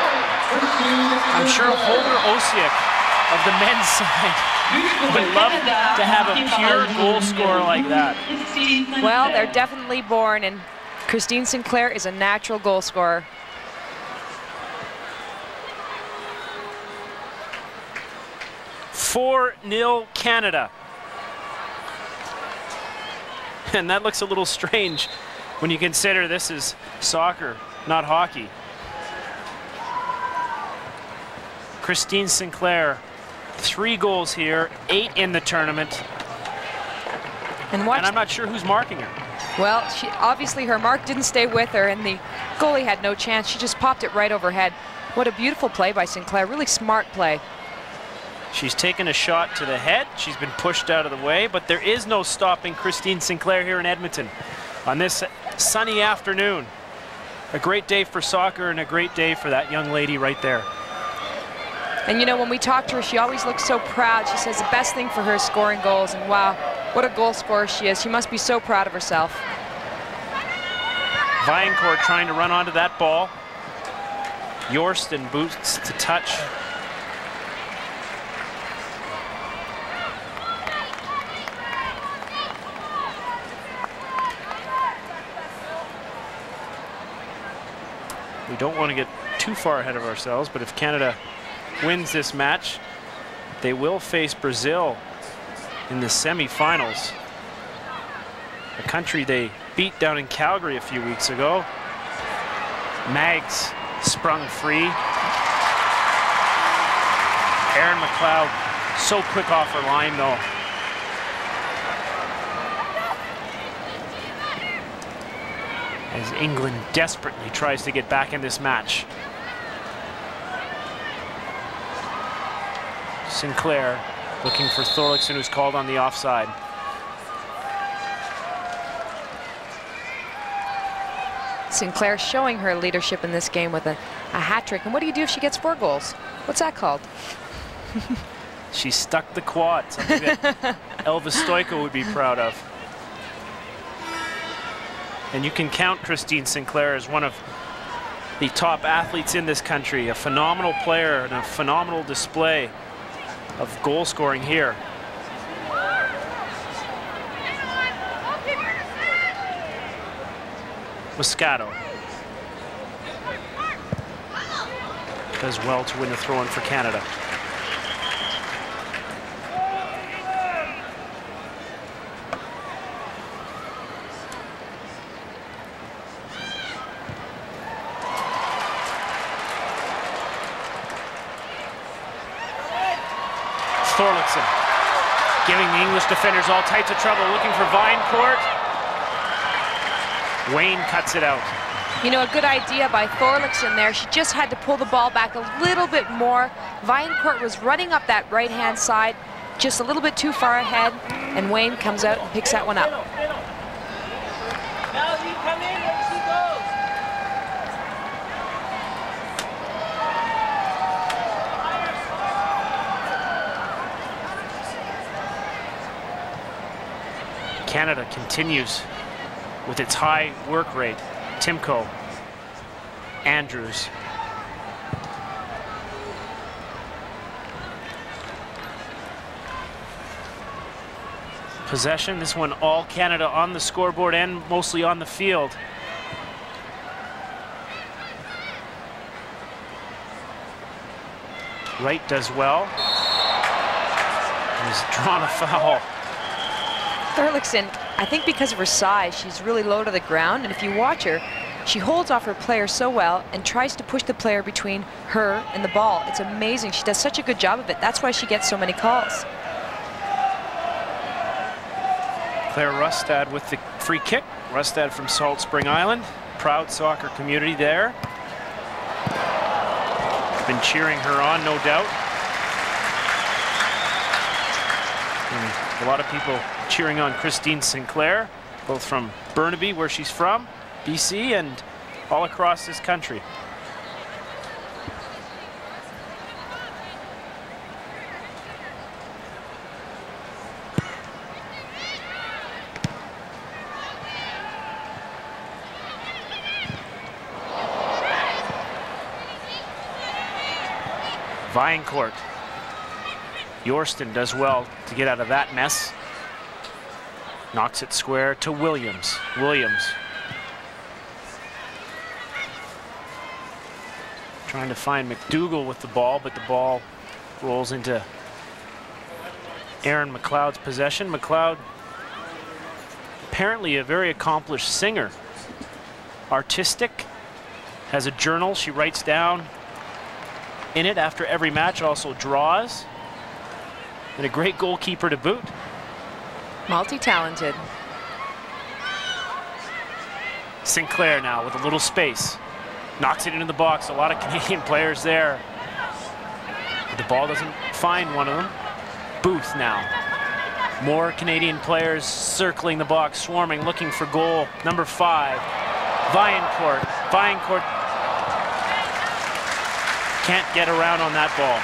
I'm sure Holger Osiek of the men's side would love to have a pure goal scorer like that. Well, they're definitely born, and Christine Sinclair is a natural goal scorer. 4-0 Canada. And that looks a little strange when you consider this is soccer, not hockey. Christine Sinclair, 3 goals here, 8 in the tournament. And I'm not sure who's marking her. Well, obviously her mark didn't stay with her, and the goalie had no chance. She just popped it right overhead. What a beautiful play by Sinclair, really smart play. She's taken a shot to the head. She's been pushed out of the way, but there is no stopping Christine Sinclair here in Edmonton on this sunny afternoon. A great day for soccer and a great day for that young lady right there. And you know, when we talk to her, she always looks so proud. She says the best thing for her is scoring goals, and wow, what a goal scorer she is. She must be so proud of herself. Viancourt trying to run onto that ball. Yorston boots to touch. We don't want to get too far ahead of ourselves, but if Canada wins this match, they will face Brazil in the semifinals. A country they beat down in Calgary a few weeks ago. Mags sprung free. Erin McLeod so quick off her line though. As England desperately tries to get back in this match. Sinclair looking for Thorlickson, who's called on the offside. Sinclair showing her leadership in this game with a hat trick. And what do you do if she gets 4 goals? What's that called? She stuck the quad, something that Elvis Stoico would be proud of. And you can count Christine Sinclair as one of the top athletes in this country, a phenomenal player and a phenomenal display of goal scoring here. Moscato does well to win the throw-in for Canada. Thorlickson giving the English defenders all types of trouble, looking for Viancourt. Wayne cuts it out. You know, a good idea by Thorlickson there. She just had to pull the ball back a little bit more. Viancourt was running up that right-hand side, just a little bit too far ahead, and Wayne comes out and picks that one up. Canada continues with its high work rate. Timko, Andrews. Possession, this one all Canada on the scoreboard and mostly on the field. Wright does well. He's drawn a foul. Thorlickson, I think because of her size, she's really low to the ground, and if you watch her, she holds off her player so well and tries to push the player between her and the ball. It's amazing. She does such a good job of it. That's why she gets so many calls. Claire Rustad with the free kick. Rustad from Salt Spring Island. Proud soccer community there. Been cheering her on, no doubt. And a lot of people cheering on Christine Sinclair, both from Burnaby, where she's from, BC, and all across this country. Viancourt. Yorston does well to get out of that mess. Knocks it square to Williams. Williams trying to find McDougall with the ball, but the ball rolls into Aaron McLeod's possession. McLeod, apparently a very accomplished singer. Artistic, has a journal she writes down in it after every match, also draws, and a great goalkeeper to boot. Multi-talented. Sinclair now with a little space. Knocks it into the box. A lot of Canadian players there. But the ball doesn't find one of them. Booth now. More Canadian players circling the box, swarming, looking for goal. Number 5, Vaillancourt. Vaillancourt can't get around on that ball.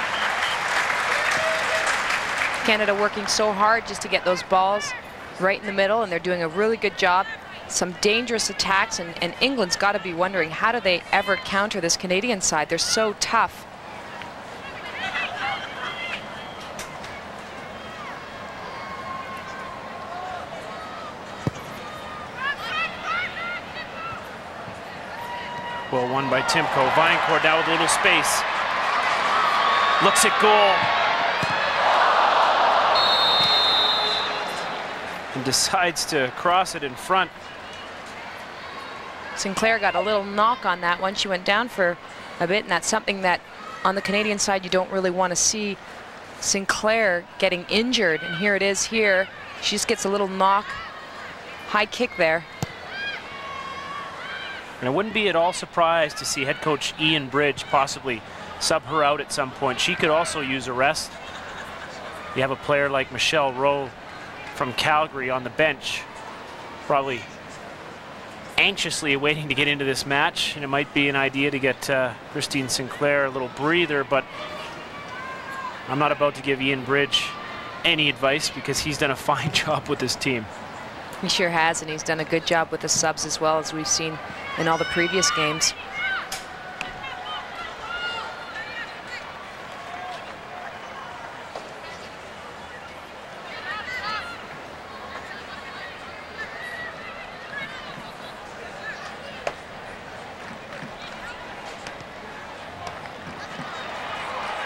Canada working so hard just to get those balls right in the middle, and they're doing a really good job. Some dangerous attacks, and England's got to be wondering, how do they ever counter this Canadian side? They're so tough. Well won by Timko. Vaillancourt now with a little space. Looks at goal. And decides to cross it in front. Sinclair got a little knock on that one. She went down for a bit, and that's something that on the Canadian side you don't really want to see Sinclair getting injured. And here it is here. She just gets a little knock. High kick there. And I wouldn't be at all surprised to see head coach Ian Bridge possibly sub her out at some point. She could also use a rest. You have a player like Michelle Rowe from Calgary on the bench, probably anxiously waiting to get into this match, and it might be an idea to get Christine Sinclair a little breather, but I'm not about to give Ian Bridge any advice because he's done a fine job with this team. He sure has, and he's done a good job with the subs as well, as we've seen in all the previous games.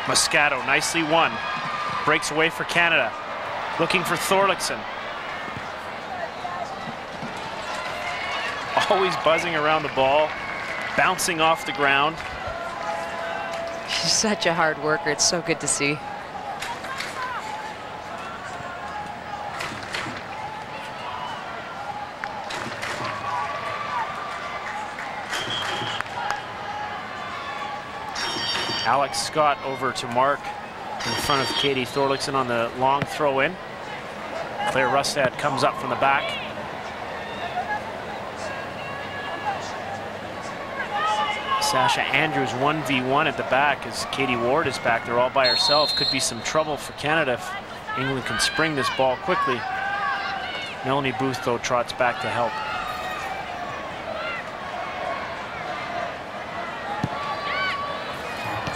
Moscato nicely won. Breaks away for Canada. Looking for Thorlickson. Always buzzing around the ball. Bouncing off the ground. She's such a hard worker. It's so good to see. Alex Scott over to Mark in front of Katie Thorlickson on the long throw in. Claire Rustad comes up from the back. Sasha Andrews 1v1 at the back as Katie Ward is back there all by herself. Could be some trouble for Canada if England can spring this ball quickly. Melanie Booth, though, trots back to help.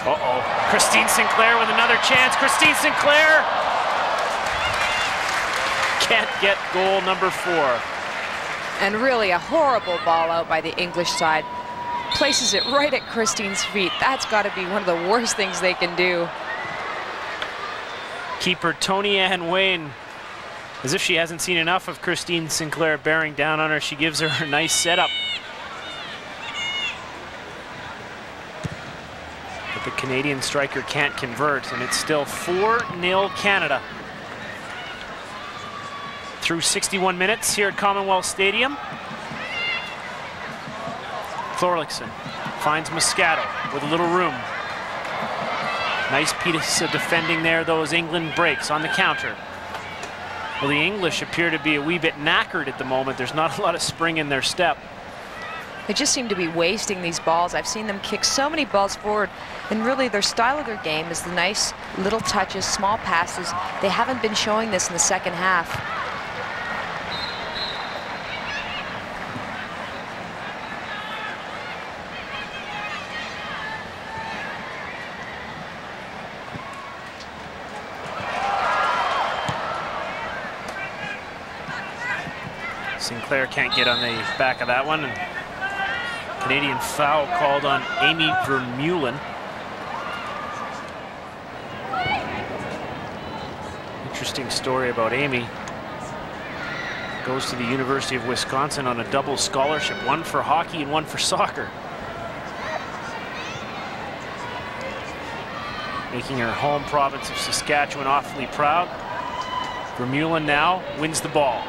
Uh-oh. Christine Sinclair with another chance. Christine Sinclair can't get goal number 4. And really a horrible ball out by the English side. Places it right at Christine's feet. That's got to be one of the worst things they can do. Keeper Tony Ann Wayne, as if she hasn't seen enough of Christine Sinclair bearing down on her, she gives her a nice setup. But the Canadian striker can't convert, and it's still 4-0 Canada. Through 61 minutes here at Commonwealth Stadium. Thorlickson finds Moscato with a little room. Nice piece of defending there, though, as England breaks on the counter. Well, the English appear to be a wee bit knackered at the moment. There's not a lot of spring in their step. They just seem to be wasting these balls. I've seen them kick so many balls forward, and really their style of their game is the nice little touches, small passes. They haven't been showing this in the second half. Sinclair can't get on the back of that one. And Canadian foul called on Amy Vermeulen. Interesting story about Amy. Goes to the University of Wisconsin on a double scholarship, one for hockey and one for soccer. Making her home province of Saskatchewan awfully proud. Vermeulen now wins the ball.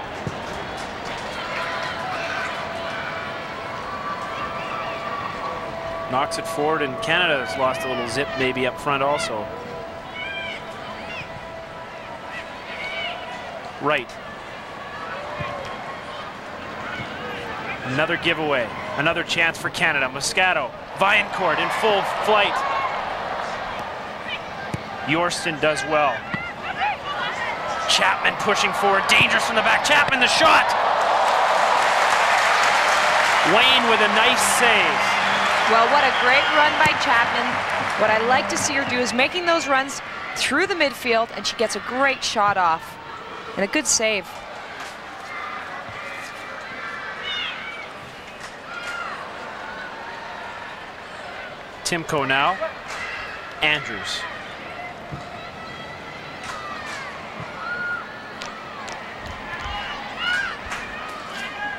Knocks it forward, and Canada has lost a little zip maybe up front also. Right. Another giveaway, another chance for Canada. Moscato, Vaillancourt in full flight. Yorston does well. Chapman pushing forward, dangerous from the back. Chapman, the shot! Wayne with a nice save. Well, what a great run by Chapman. What I like to see her do is making those runs through the midfield, and she gets a great shot off. And a good save. Timko now. Andrews.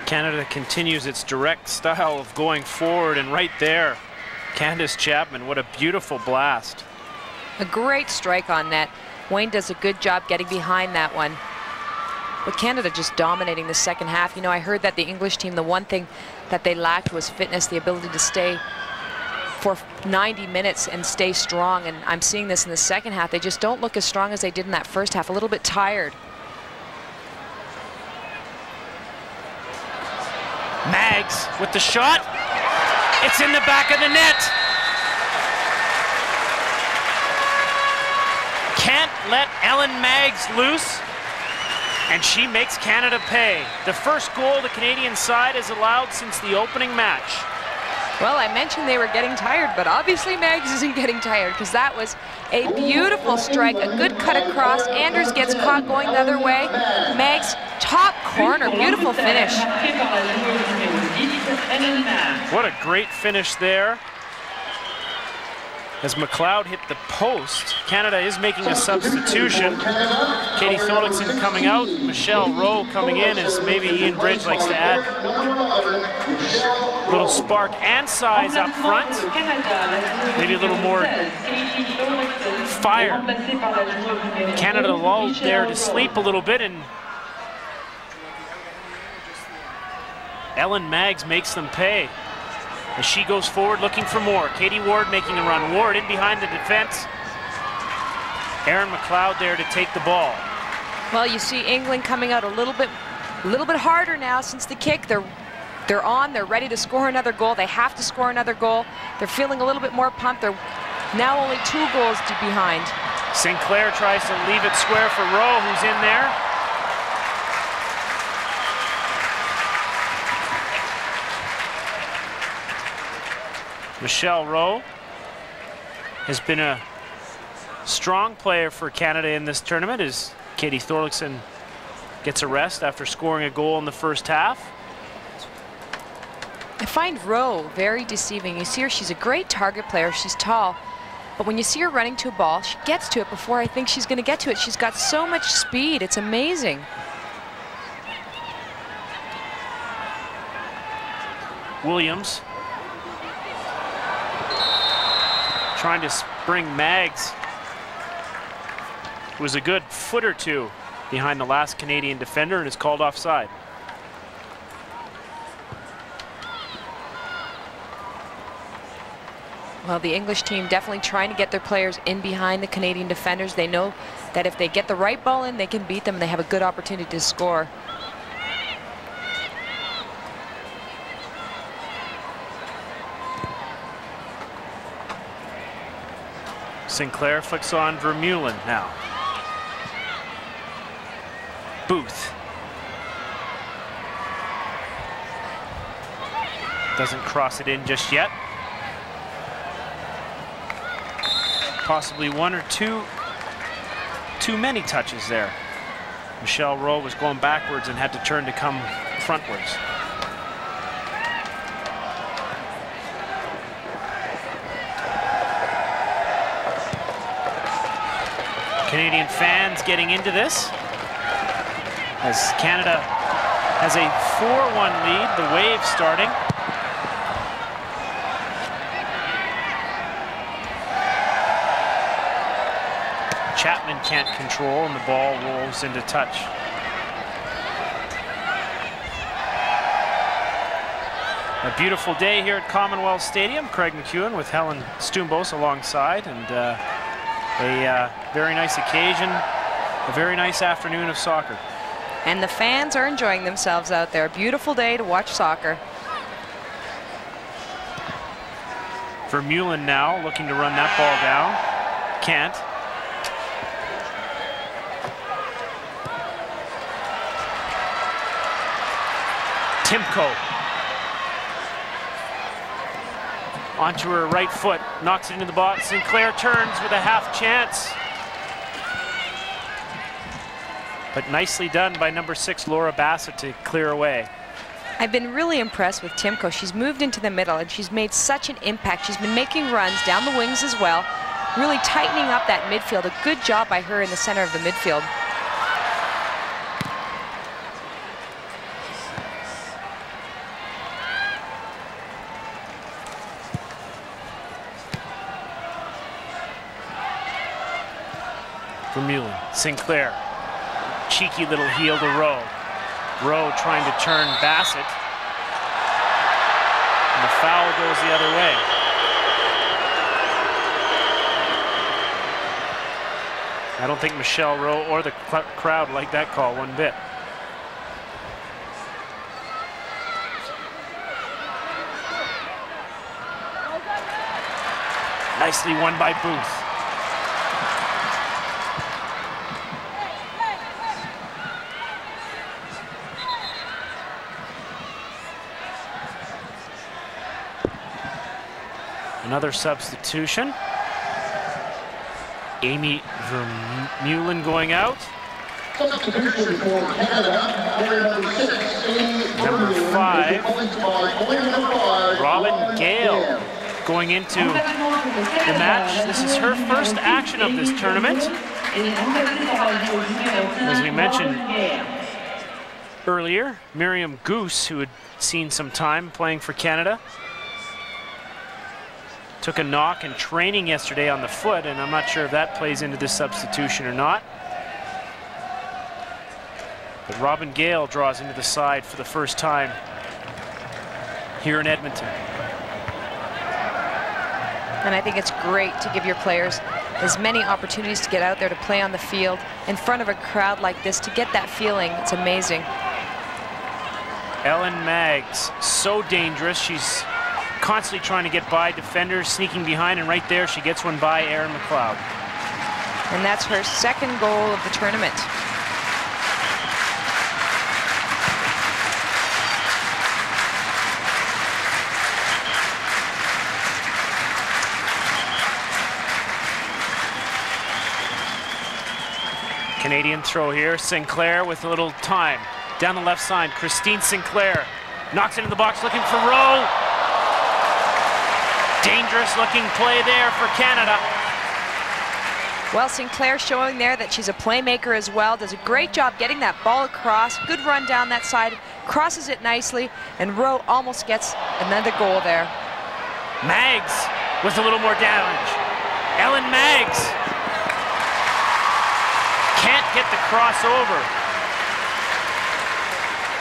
Canada continues its direct style of going forward, and right there, Candace Chapman, what a beautiful blast. A great strike on net. Wayne does a good job getting behind that one. But Canada just dominating the second half. You know, I heard that the English team, the one thing that they lacked was fitness, the ability to stay for 90 minutes and stay strong. And I'm seeing this in the second half. They just don't look as strong as they did in that first half, a little bit tired. Maggs with the shot. It's in the back of the net. Can't let Ellen Maggs loose, and she makes Canada pay. The first goal the Canadian side has allowed since the opening match. Well, I mentioned they were getting tired, but obviously Maggs isn't getting tired, because that was a beautiful strike, a good cut across. Andrews gets caught going the other way. Maggs, top corner, beautiful finish. What a great finish there. As McLeod hit the post, Canada is making a substitution. Katie Thorlickson coming out, Michelle Rowe coming in, as maybe Ian Bridge likes to add a little spark and size up front. Maybe a little more fire. Canada lulled there to sleep a little bit, and Ellen Maggs makes them pay. As she goes forward looking for more. Katie Ward making a run. Ward in behind the defense. Erin McLeod there to take the ball. Well, you see England coming out a little bit harder now since the kick. They're on, they're ready to score another goal. They have to score another goal. They're feeling a little bit more pumped. They're now only 2 goals behind. Sinclair tries to leave it square for Rowe, who's in there. Michelle Rowe has been a strong player for Canada in this tournament, as Katie Thorlickson gets a rest after scoring a goal in the first half. I find Rowe very deceiving. You see her, she's a great target player. She's tall. But when you see her running to a ball, she gets to it before I think she's going to get to it. She's got so much speed. It's amazing. Williams trying to spring Maggs. It was a good foot or two behind the last Canadian defender, and is called offside. Well, the English team definitely trying to get their players in behind the Canadian defenders. They know that if they get the right ball in, they can beat them, and they have a good opportunity to score. Sinclair flicks on Vermeulen now. Booth. Doesn't cross it in just yet. Possibly one or two too many touches there. Michelle Rowe was going backwards and had to turn to come frontwards. Canadian fans getting into this. as Canada has a 4-1 lead, the wave starting. Chapman can't control, and the ball rolls into touch. A beautiful day here at Commonwealth Stadium. Craig McEwen with Helen Stumbos alongside, and a very nice occasion, a very nice afternoon of soccer. And the fans are enjoying themselves out there. A beautiful day to watch soccer. Vermeulen now looking to run that ball down. Can't. Timko. Onto her right foot, knocks it into the box. Sinclair turns with a half chance. But nicely done by number 6, Laura Bassett, to clear away. I've been really impressed with Timko. She's moved into the middle and she's made such an impact. She's been making runs down the wings as well, really tightening up that midfield. A good job by her in the center of the midfield. Vermeulen, Sinclair, cheeky little heel to Rowe. Rowe trying to turn Bassett. And the foul goes the other way. I don't think Michelle Rowe or the crowd liked that call one bit. Nicely won by Booth. Another substitution. Amy Vermeulen going out. Substitution for Canada, player number 6, Number 5, Robin Gale going into the match. This is her first action of this tournament. As we mentioned earlier, Miriam Goose, who had seen some time playing for Canada, took a knock in training yesterday on the foot, and I'm not sure if that plays into this substitution or not. But Robin Gale draws into the side for the first time here in Edmonton. And I think it's great to give your players as many opportunities to get out there to play on the field in front of a crowd like this, to get that feeling. It's amazing. Ellen Maggs, so dangerous. She's constantly trying to get by defenders, sneaking behind, and right there she gets one by Erin McLeod. And that's her second goal of the tournament. Canadian throw here. Sinclair with a little time. Down the left side, Christine Sinclair knocks it into the box looking for Rowe. Dangerous looking play there for Canada. Well, Sinclair showing there that she's a playmaker as well. Does a great job getting that ball across. Good run down that side. Crosses it nicely. And Rowe almost gets another goal there. Maggs with a little more damage. Ellen Maggs can't get the crossover.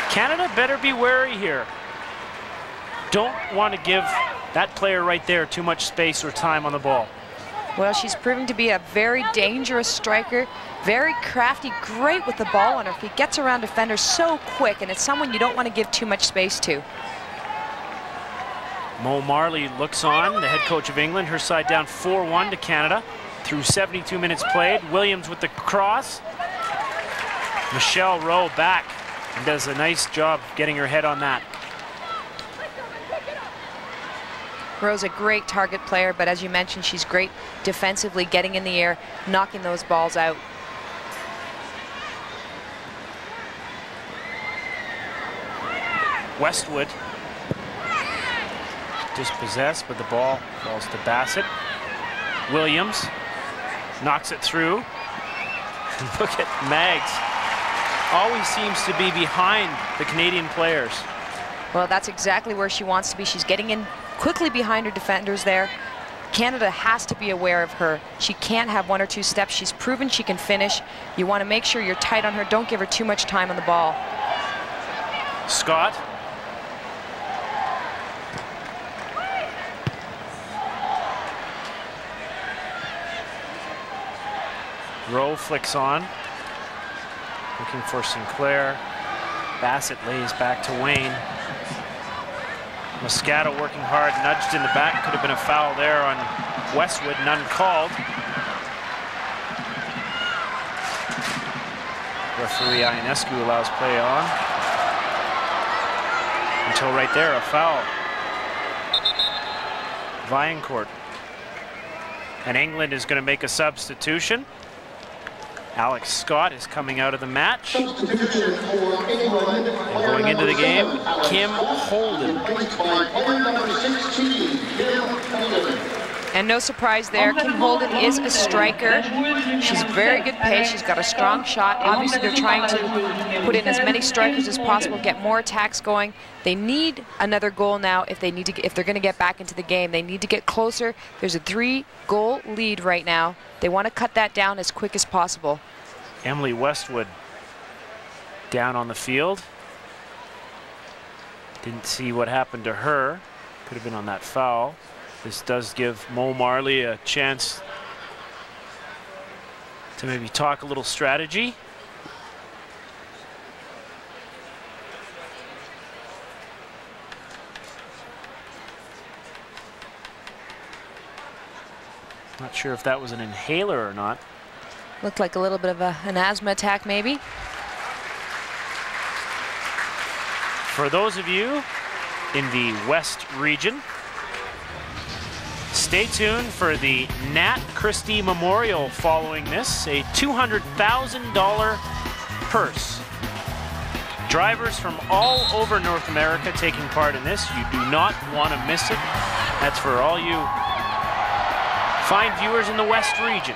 Canada better be wary here. Don't want to give that player right there too much space or time on the ball. Well, she's proving to be a very dangerous striker, very crafty, great with the ball on her feet, gets around defenders so quick, and it's someone you don't want to give too much space to. Mo Marley looks on, the head coach of England, her side down 4-1 to Canada through 72 minutes played. Williams with the cross. Michelle Rowe back and does a nice job getting her head on that. Rowe's a great target player, but as you mentioned, she's great defensively, getting in the air, knocking those balls out. Westwood dispossessed, but the ball falls to Bassett. Williams knocks it through. Look at Maggs always seems to be behind the Canadian players. Well, that's exactly where she wants to be. She's getting in quickly behind her defenders there. Canada has to be aware of her. She can't have 1 or 2 steps. She's proven she can finish. You want to make sure you're tight on her. Don't give her too much time on the ball. Scott. Rowe flicks on. Looking for Sinclair. Bassett lays back to Wayne. Moscato working hard, nudged in the back. Could have been a foul there on Westwood, none called. Referee Ionescu allows play on. Until right there, a foul. Vaillancourt. And England is going to make a substitution. Alex Scott is coming out of the match. And going into the game, Kim Holden. And no surprise there, Kim Holden is a striker. She's very good pace, she's got a strong shot. Obviously they're trying to put in as many strikers as possible, get more attacks going. They need another goal now if they're going to get back into the game. They need to get closer. There's a 3-goal lead right now. They want to cut that down as quick as possible. Emily Westwood down on the field. Didn't see what happened to her. Could have been on that foul. This does give Mo Marley a chance to maybe talk a little strategy. Not sure if that was an inhaler or not. Looked like a little bit of an asthma attack, maybe. For those of you in the West region, stay tuned for the Nat Christie Memorial following this, a $200,000 purse. Drivers from all over North America taking part in this. You do not want to miss it. That's for all you fine viewers in the West region.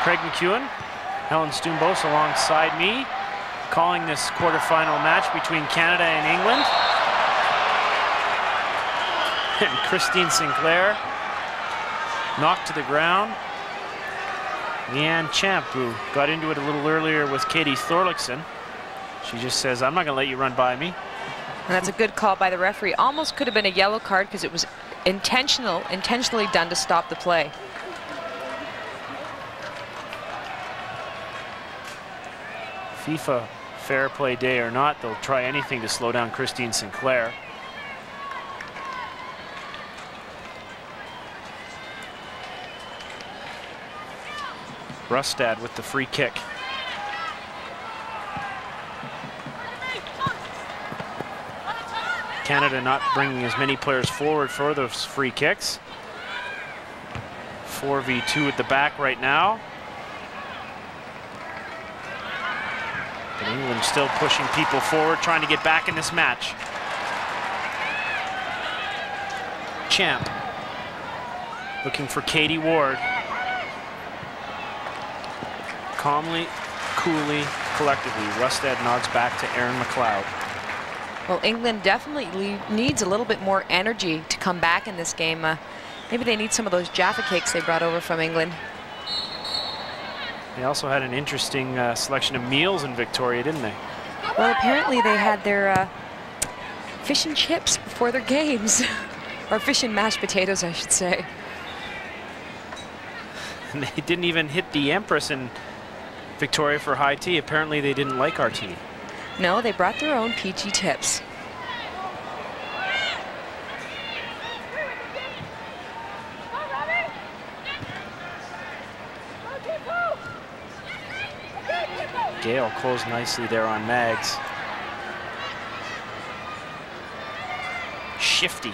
Craig McEwen, Helen Stumbos alongside me, calling this quarterfinal match between Canada and England. And Christine Sinclair knocked to the ground. Leanne Champ, who got into it a little earlier with Katie Thorlickson. She just says, I'm not going to let you run by me. And that's a good call by the referee. Almost could have been a yellow card because it was intentionally done to stop the play. FIFA fair play day or not, they'll try anything to slow down Christine Sinclair. Rustad with the free kick. Canada not bringing as many players forward for those free kicks. 4v2 at the back right now. But England still pushing people forward, trying to get back in this match. Champ looking for Katie Ward. Calmly, coolly, collectively, Rustad nods back to Erin McLeod. Well, England definitely needs a little bit more energy to come back in this game. Maybe they need some of those Jaffa cakes they brought over from England. They also had an interesting selection of meals in Victoria, didn't they? Well, apparently they had their fish and chips before their games. Or fish and mashed potatoes, I should say. And they didn't even hit the Empress in Victoria for high tea. Apparently they didn't like our tea. No, they brought their own peachy tips. Gale closed nicely there on Maggs. Shifty.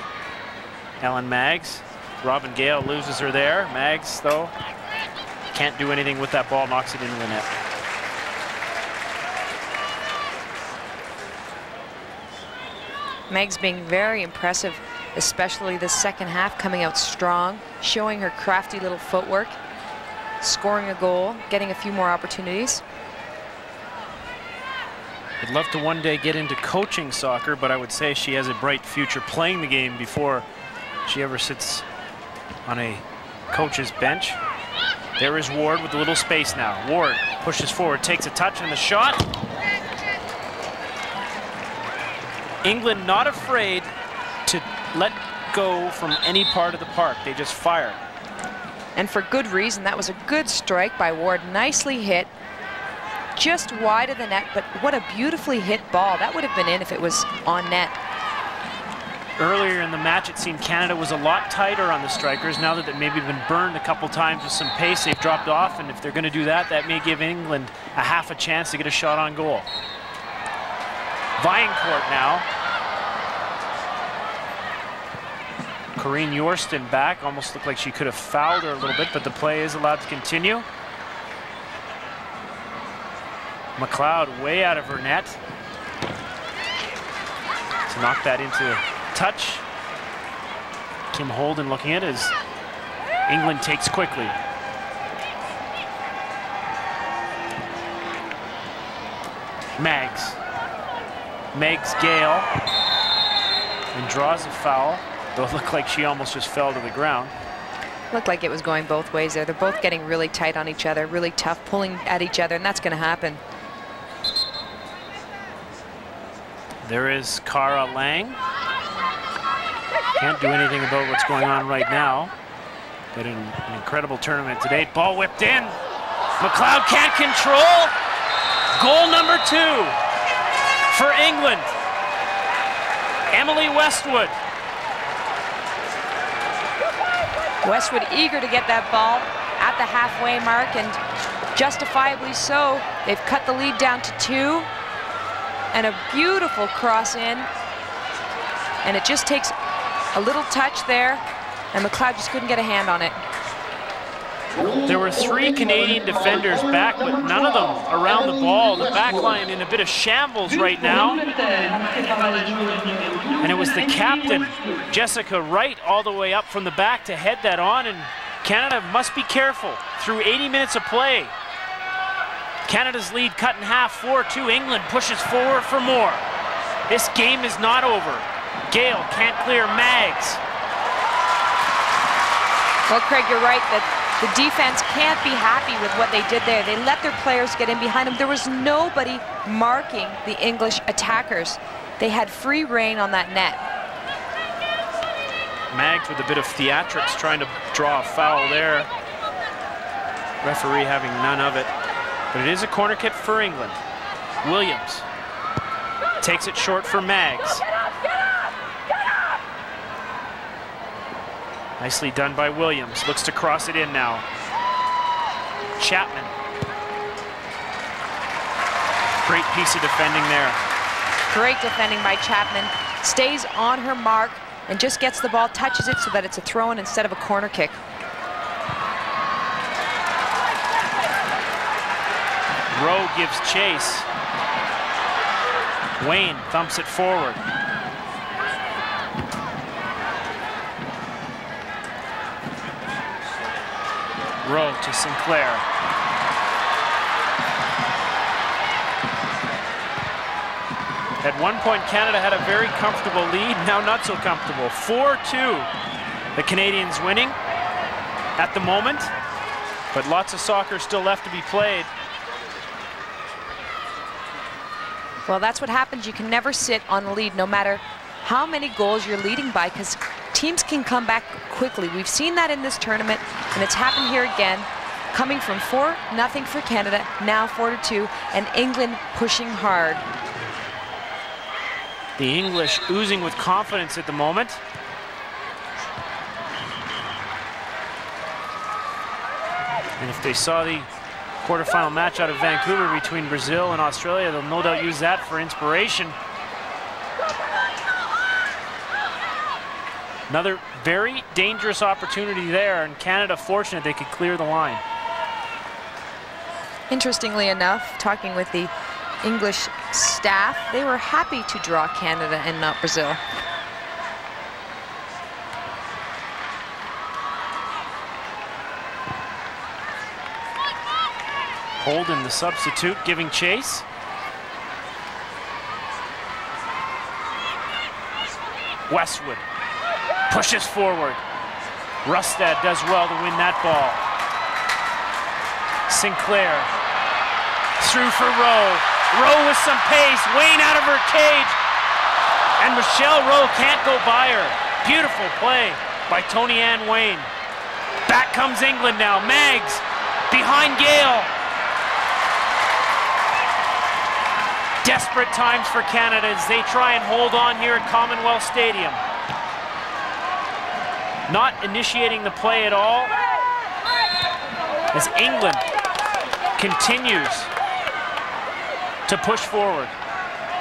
Ellen Maggs. Robin Gale loses her there. Maggs, though, can't do anything with that ball, knocks it into the net. Meg's being very impressive, especially the second half, coming out strong, showing her crafty little footwork. scoring a goal, getting a few more opportunities. I'd love to one day get into coaching soccer, but I would say she has a bright future playing the game before she ever sits on a coach's bench. There is Ward with a little space now. Ward pushes forward, takes a touch, and the shot. England not afraid to let go from any part of the park. They just fire. And for good reason. That was a good strike by Ward. Nicely hit. Just wide of the net, but what a beautifully hit ball. That would have been in if it was on net. Earlier in the match, it seemed Canada was a lot tighter on the strikers. Now that they've maybe been burned a couple times with some pace, they've dropped off, and if they're going to do that, that may give England a half a chance to get a shot on goal. Vaillancourt now. Corinne Yorston back. Almost looked like she could have fouled her a little bit, but the play is allowed to continue. McLeod way out of her net. To knock that into touch. Kim Holden looking at it as England takes quickly. Megs Gale. And draws a foul. Though it looked like she almost just fell to the ground. Looked like it was going both ways there. They're both getting really tight on each other, really tough, pulling at each other, and that's going to happen. There is Cara Lang. Can't do anything about what's going on right now, but an incredible tournament to date. Ball whipped in. McLeod can't control. Goal number 2 for England. Emily Westwood. Westwood eager to get that ball at the halfway mark, and justifiably so. They've cut the lead down to 2. And a beautiful cross in. And it just takes a little touch there, and McLeod just couldn't get a hand on it. There were 3 Canadian defenders back, but none of them around the ball. The back line in a bit of shambles right now. And it was the captain, Jessica Wright, all the way up from the back to head that on, and Canada must be careful through 80 minutes of play. Canada's lead cut in half, 4-2. England pushes forward for more. This game is not over. Gale can't clear Mags. Well, Craig, you're right that the defense can't be happy with what they did there. They let their players get in behind them. There was nobody marking the English attackers. They had free reign on that net. Mags with a bit of theatrics trying to draw a foul there. Referee having none of it. But it is a corner kick for England. Williams takes it short for Mags. Nicely done by Williams. Looks to cross it in now. Chapman. Great piece of defending there. Great defending by Chapman. Stays on her mark and just gets the ball, touches it so that it's a throw-in instead of a corner kick. Rowe gives chase. Wayne thumps it forward. Rowe to Sinclair. At one point, Canada had a very comfortable lead, now not so comfortable. 4-2. The Canadians winning at the moment, but lots of soccer still left to be played. Well, that's what happens. You can never sit on the lead, no matter how many goals you're leading by, because teams can come back quickly. We've seen that in this tournament, and it's happened here again. Coming from 4-0 for Canada, now 4-2, and England pushing hard. The English oozing with confidence at the moment. And if they saw the quarterfinal match out of Vancouver between Brazil and Australia, they'll no doubt use that for inspiration. Another very dangerous opportunity there, and Canada fortunate they could clear the line. Interestingly enough, talking with the English staff, they were happy to draw Canada and not Brazil. Holden, the substitute, giving chase. Westwood pushes forward. Rustad does well to win that ball. Sinclair through for Rowe. Rowe with some pace. Wayne out of her cage. And Michelle Rowe can't go by her. Beautiful play by Tony Ann Wayne. Back comes England now. Maggs behind Gale. Desperate times for Canada as they try and hold on here at Commonwealth Stadium. Not initiating the play at all as England continues to push forward.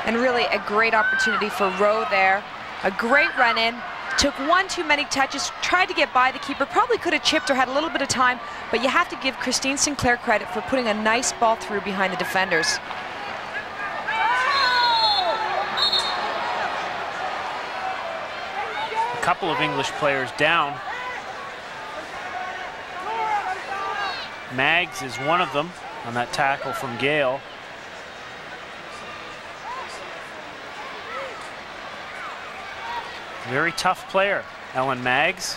And really a great opportunity for Rowe there. A great run in. Took one too many touches, tried to get by the keeper, probably could have chipped or had a little bit of time, but you have to give Christine Sinclair credit for putting a nice ball through behind the defenders. A couple of English players down. Maggs is one of them on that tackle from Gale. Very tough player, Ellen Maggs.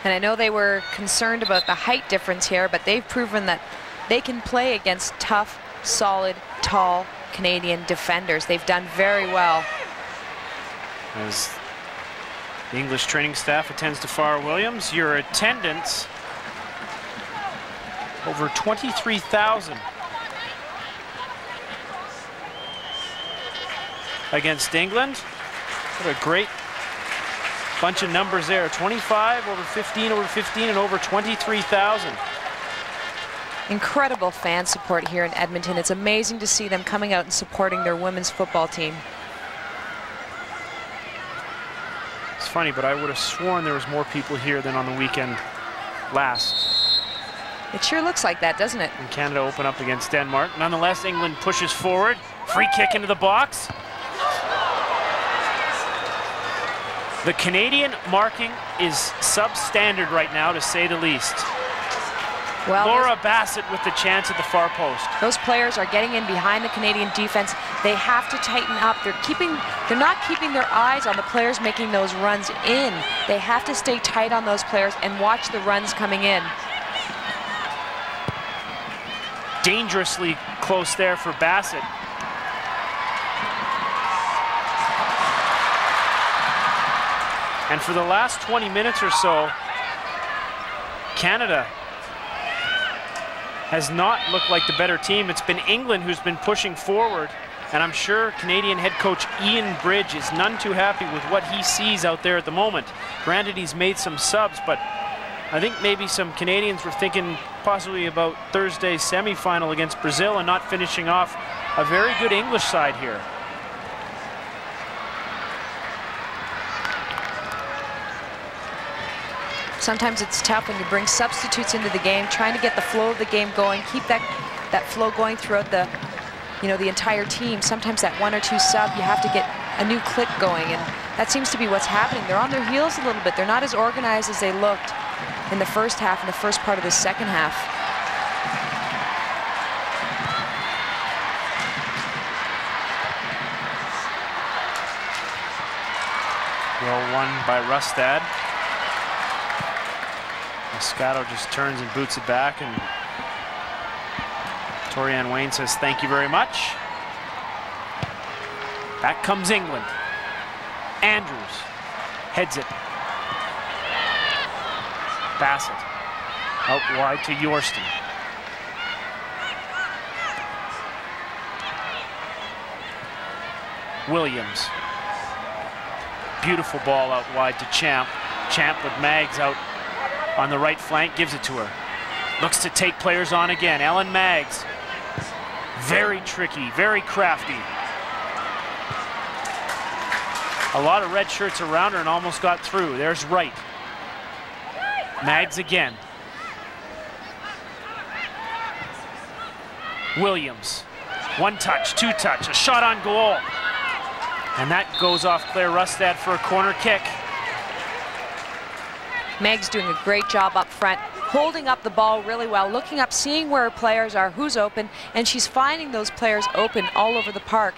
And I know they were concerned about the height difference here, but they've proven that they can play against tough, solid, tall Canadian defenders. They've done very well. As the English training staff attends to Farrah Williams, your attendance over 23,000 against England. What a great bunch of numbers there. 25, over 15, and over 23,000. Incredible fan support here in Edmonton. It's amazing to see them coming out and supporting their women's football team. It's funny, but I would have sworn there was more people here than on the weekend last. It sure looks like that, doesn't it? And Canada open up against Denmark. Nonetheless, England pushes forward. Free kick into the box. The Canadian marking is substandard right now, to say the least. Well, Laura Bassett with the chance at the far post. Those players are getting in behind the Canadian defense. They have to tighten up. They're not keeping their eyes on the players making those runs in. They have to stay tight on those players and watch the runs coming in. Dangerously close there for Bassett. And for the last 20 minutes or so, Canada has not looked like the better team. It's been England who's been pushing forward, and I'm sure Canadian head coach Ian Bridge is none too happy with what he sees out there at the moment. Granted, he's made some subs, but I think maybe some Canadians were thinking possibly about Thursday's semifinal against Brazil and not finishing off a very good English side here. Sometimes it's tough when you bring substitutes into the game, trying to get the flow of the game going, keep that flow going throughout the entire team. Sometimes that one or two sub, you have to get a new click going, and that seems to be what's happening. They're on their heels a little bit. They're not as organized as they looked in the first half and the first part of the second half. Well won by Rustad. Moscato just turns and boots it back, and Torianne Wayne says thank you very much. Back comes England. Andrews heads it. Bassett out wide to Yorston. Williams. Beautiful ball out wide to Champ. Champ with Maggs out on the right flank, gives it to her. Looks to take players on again. Ellen Maggs. Very tricky, very crafty. A lot of red shirts around her and almost got through. There's Wright. Maggs again. Williams. One touch, two touch, a shot on goal. And that goes off Claire Rustad for a corner kick. Meg's doing a great job up front, holding up the ball really well, looking up, seeing where her players are, who's open, and she's finding those players open all over the park.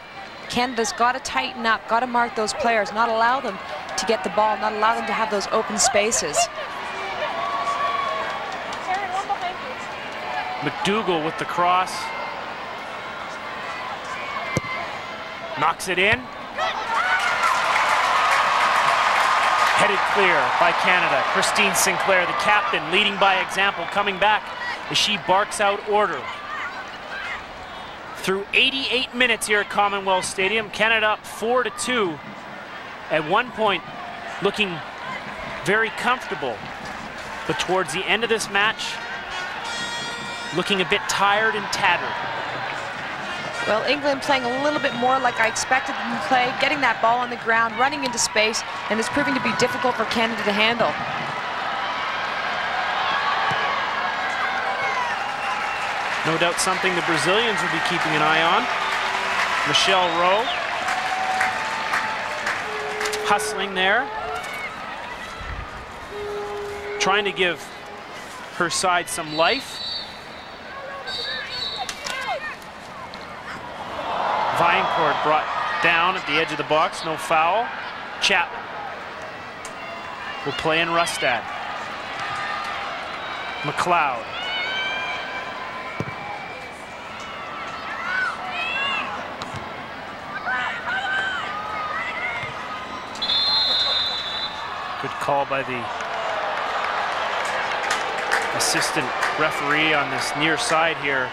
Canada's got to tighten up, got to mark those players, not allow them to get the ball, not allow them to have those open spaces. McDougall with the cross. Knocks it in. Headed clear by Canada. Christine Sinclair, the captain, leading by example, coming back as she barks out order. Through 88 minutes here at Commonwealth Stadium, Canada up 4-2. At one point, looking very comfortable. But towards the end of this match, looking a bit tired and tattered. Well, England playing a little bit more like I expected them to play, getting that ball on the ground, running into space, and it's proving to be difficult for Canada to handle. No doubt something the Brazilians will be keeping an eye on. Michelle Rowe hustling there, trying to give her side some life. Vinecourt brought down at the edge of the box, no foul. Chapman will play in Rustad. McLeod. Good call by the assistant referee on this near side here.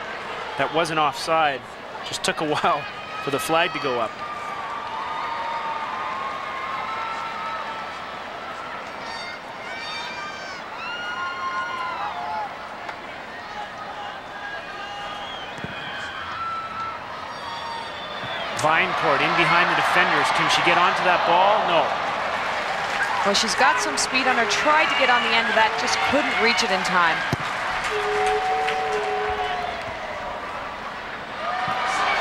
That wasn't offside. Just took a while for the flag to go up. Vinecourt in behind the defenders. Can she get onto that ball? No. Well, she's got some speed on her, tried to get on the end of that, just couldn't reach it in time.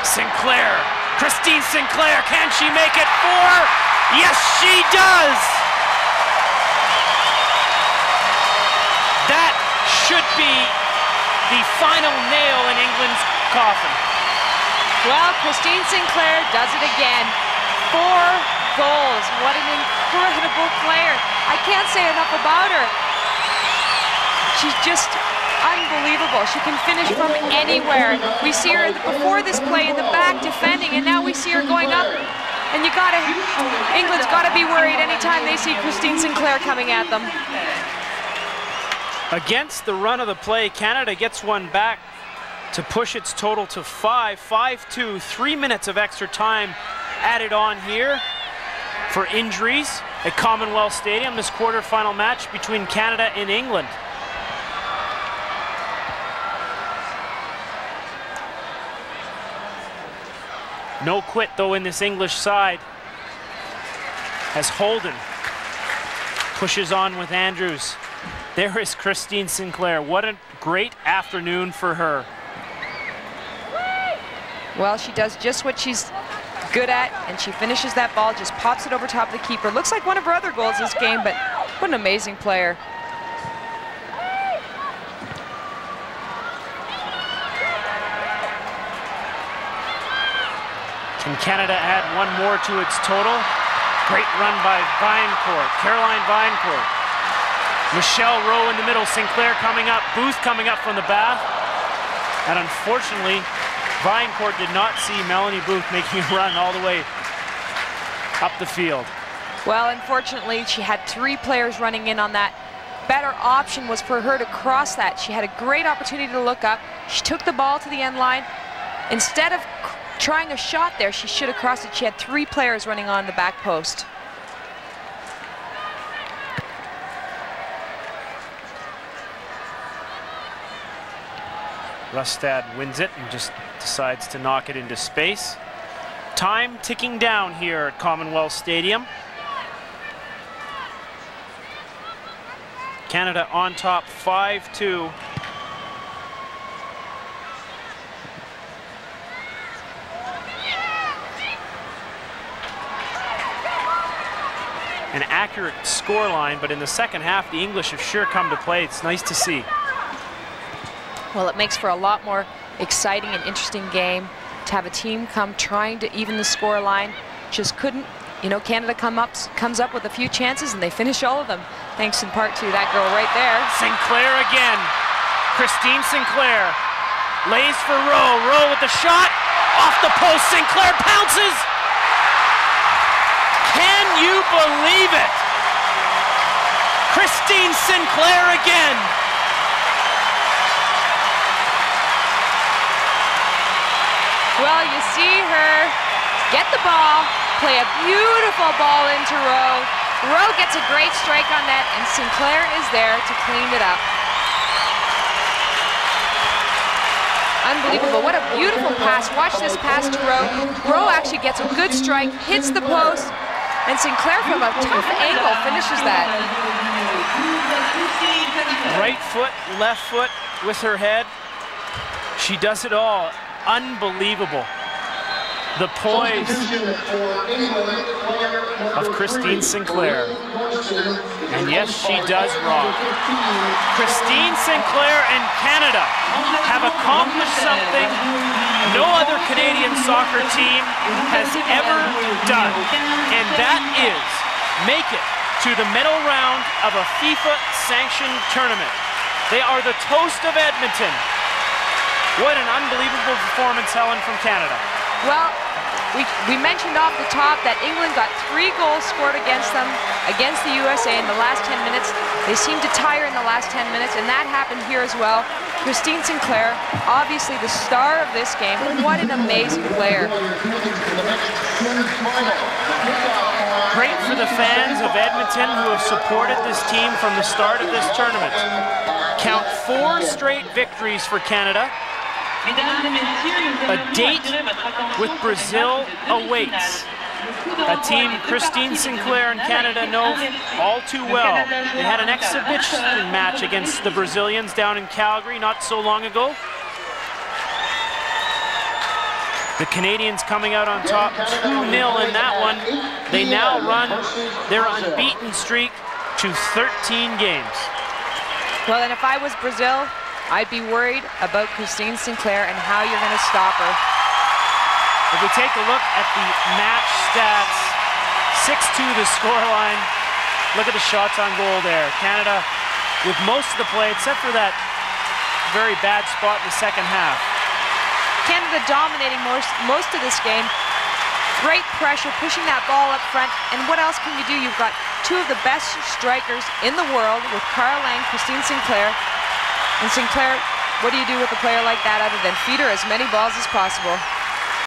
Sinclair, Christine Sinclair, can she make it 4? Yes, she does! That should be the final nail in England's coffin. Well, Christine Sinclair does it again. 4 goals. What an incredible player. I can't say enough about her. She's just unbelievable. She can finish from anywhere. We see her before this play in the back defending, and now we see her going up. And England's got to be worried anytime they see Christine Sinclair coming at them. Against the run of the play, Canada gets one back to push its total to 5-2. 3 minutes of extra time added on here for injuries at Commonwealth Stadium, this quarterfinal match between Canada and England. No quit though in this English side as Holden pushes on with Andrews. There is Christine Sinclair. What a great afternoon for her. Well, she does just what she's good at, and she finishes that ball, just pops it over top of the keeper. Looks like one of her other goals this game, but what an amazing player. Can Canada add one more to its total? Great run by Vinecourt, Caroline Vinecourt. Michelle Rowe in the middle, Sinclair coming up, Booth coming up from the back. And unfortunately, Vinecourt did not see Melanie Booth making a run all the way up the field. Well, unfortunately, she had 3 players running in on that. Better option was for her to cross that. She had a great opportunity to look up. She took the ball to the end line. Instead of trying a shot there, she should have crossed it. She had 3 players running on the back post. Rustad wins it and just decides to knock it into space. Time ticking down here at Commonwealth Stadium. Canada on top 5-2. An accurate scoreline, but in the second half, the English have sure come to play. It's nice to see. Well, it makes for a lot more exciting and interesting game to have a team come trying to even the score line. Just couldn't. You know, Canada comes up with a few chances, and they finish all of them, thanks in part to that girl right there. Sinclair again. Christine Sinclair lays for Rowe. Rowe with the shot. Off the post. Sinclair pounces. Can you believe it? Christine Sinclair again. Well, you see her get the ball, play a beautiful ball into Rowe. Rowe gets a great strike on that, and Sinclair is there to clean it up. Unbelievable. What a beautiful pass. Watch this pass to Rowe. Rowe actually gets a good strike, hits the post, and Sinclair from a tough angle finishes that. Right foot, left foot with her head. She does it all. Unbelievable. The poise of Christine Sinclair. And yes, she does rock. Christine Sinclair and Canada have accomplished something no other Canadian soccer team has ever done. And that is make it to the medal round of a FIFA-sanctioned tournament. They are the toast of Edmonton. What an unbelievable performance, Helen, from Canada. Well, we mentioned off the top that England got 3 goals scored against them, against the USA in the last 10 minutes. They seemed to tire in the last 10 minutes, and that happened here as well. Christine Sinclair, obviously the star of this game. What an amazing player. Great for the fans of Edmonton who have supported this team from the start of this tournament. Count 4 straight victories for Canada. A date with Brazil awaits. A team Christine Sinclair and Canada know all too well. They had an exhibition match against the Brazilians down in Calgary not so long ago. The Canadians coming out on top 2-0 in that one. They now run their unbeaten streak to 13 games. Well, and if I was Brazil, I'd be worried about Christine Sinclair and how you're going to stop her. If we take a look at the match stats, 6-2 the scoreline. Look at the shots on goal there. Canada with most of the play, except for that very bad spot in the second half. Canada dominating most of this game. Great pressure, pushing that ball up front. And what else can you do? You've got 2 of the best strikers in the world with Cara Lang, Christine Sinclair. And Sinclair, what do you do with a player like that other than feed her as many balls as possible?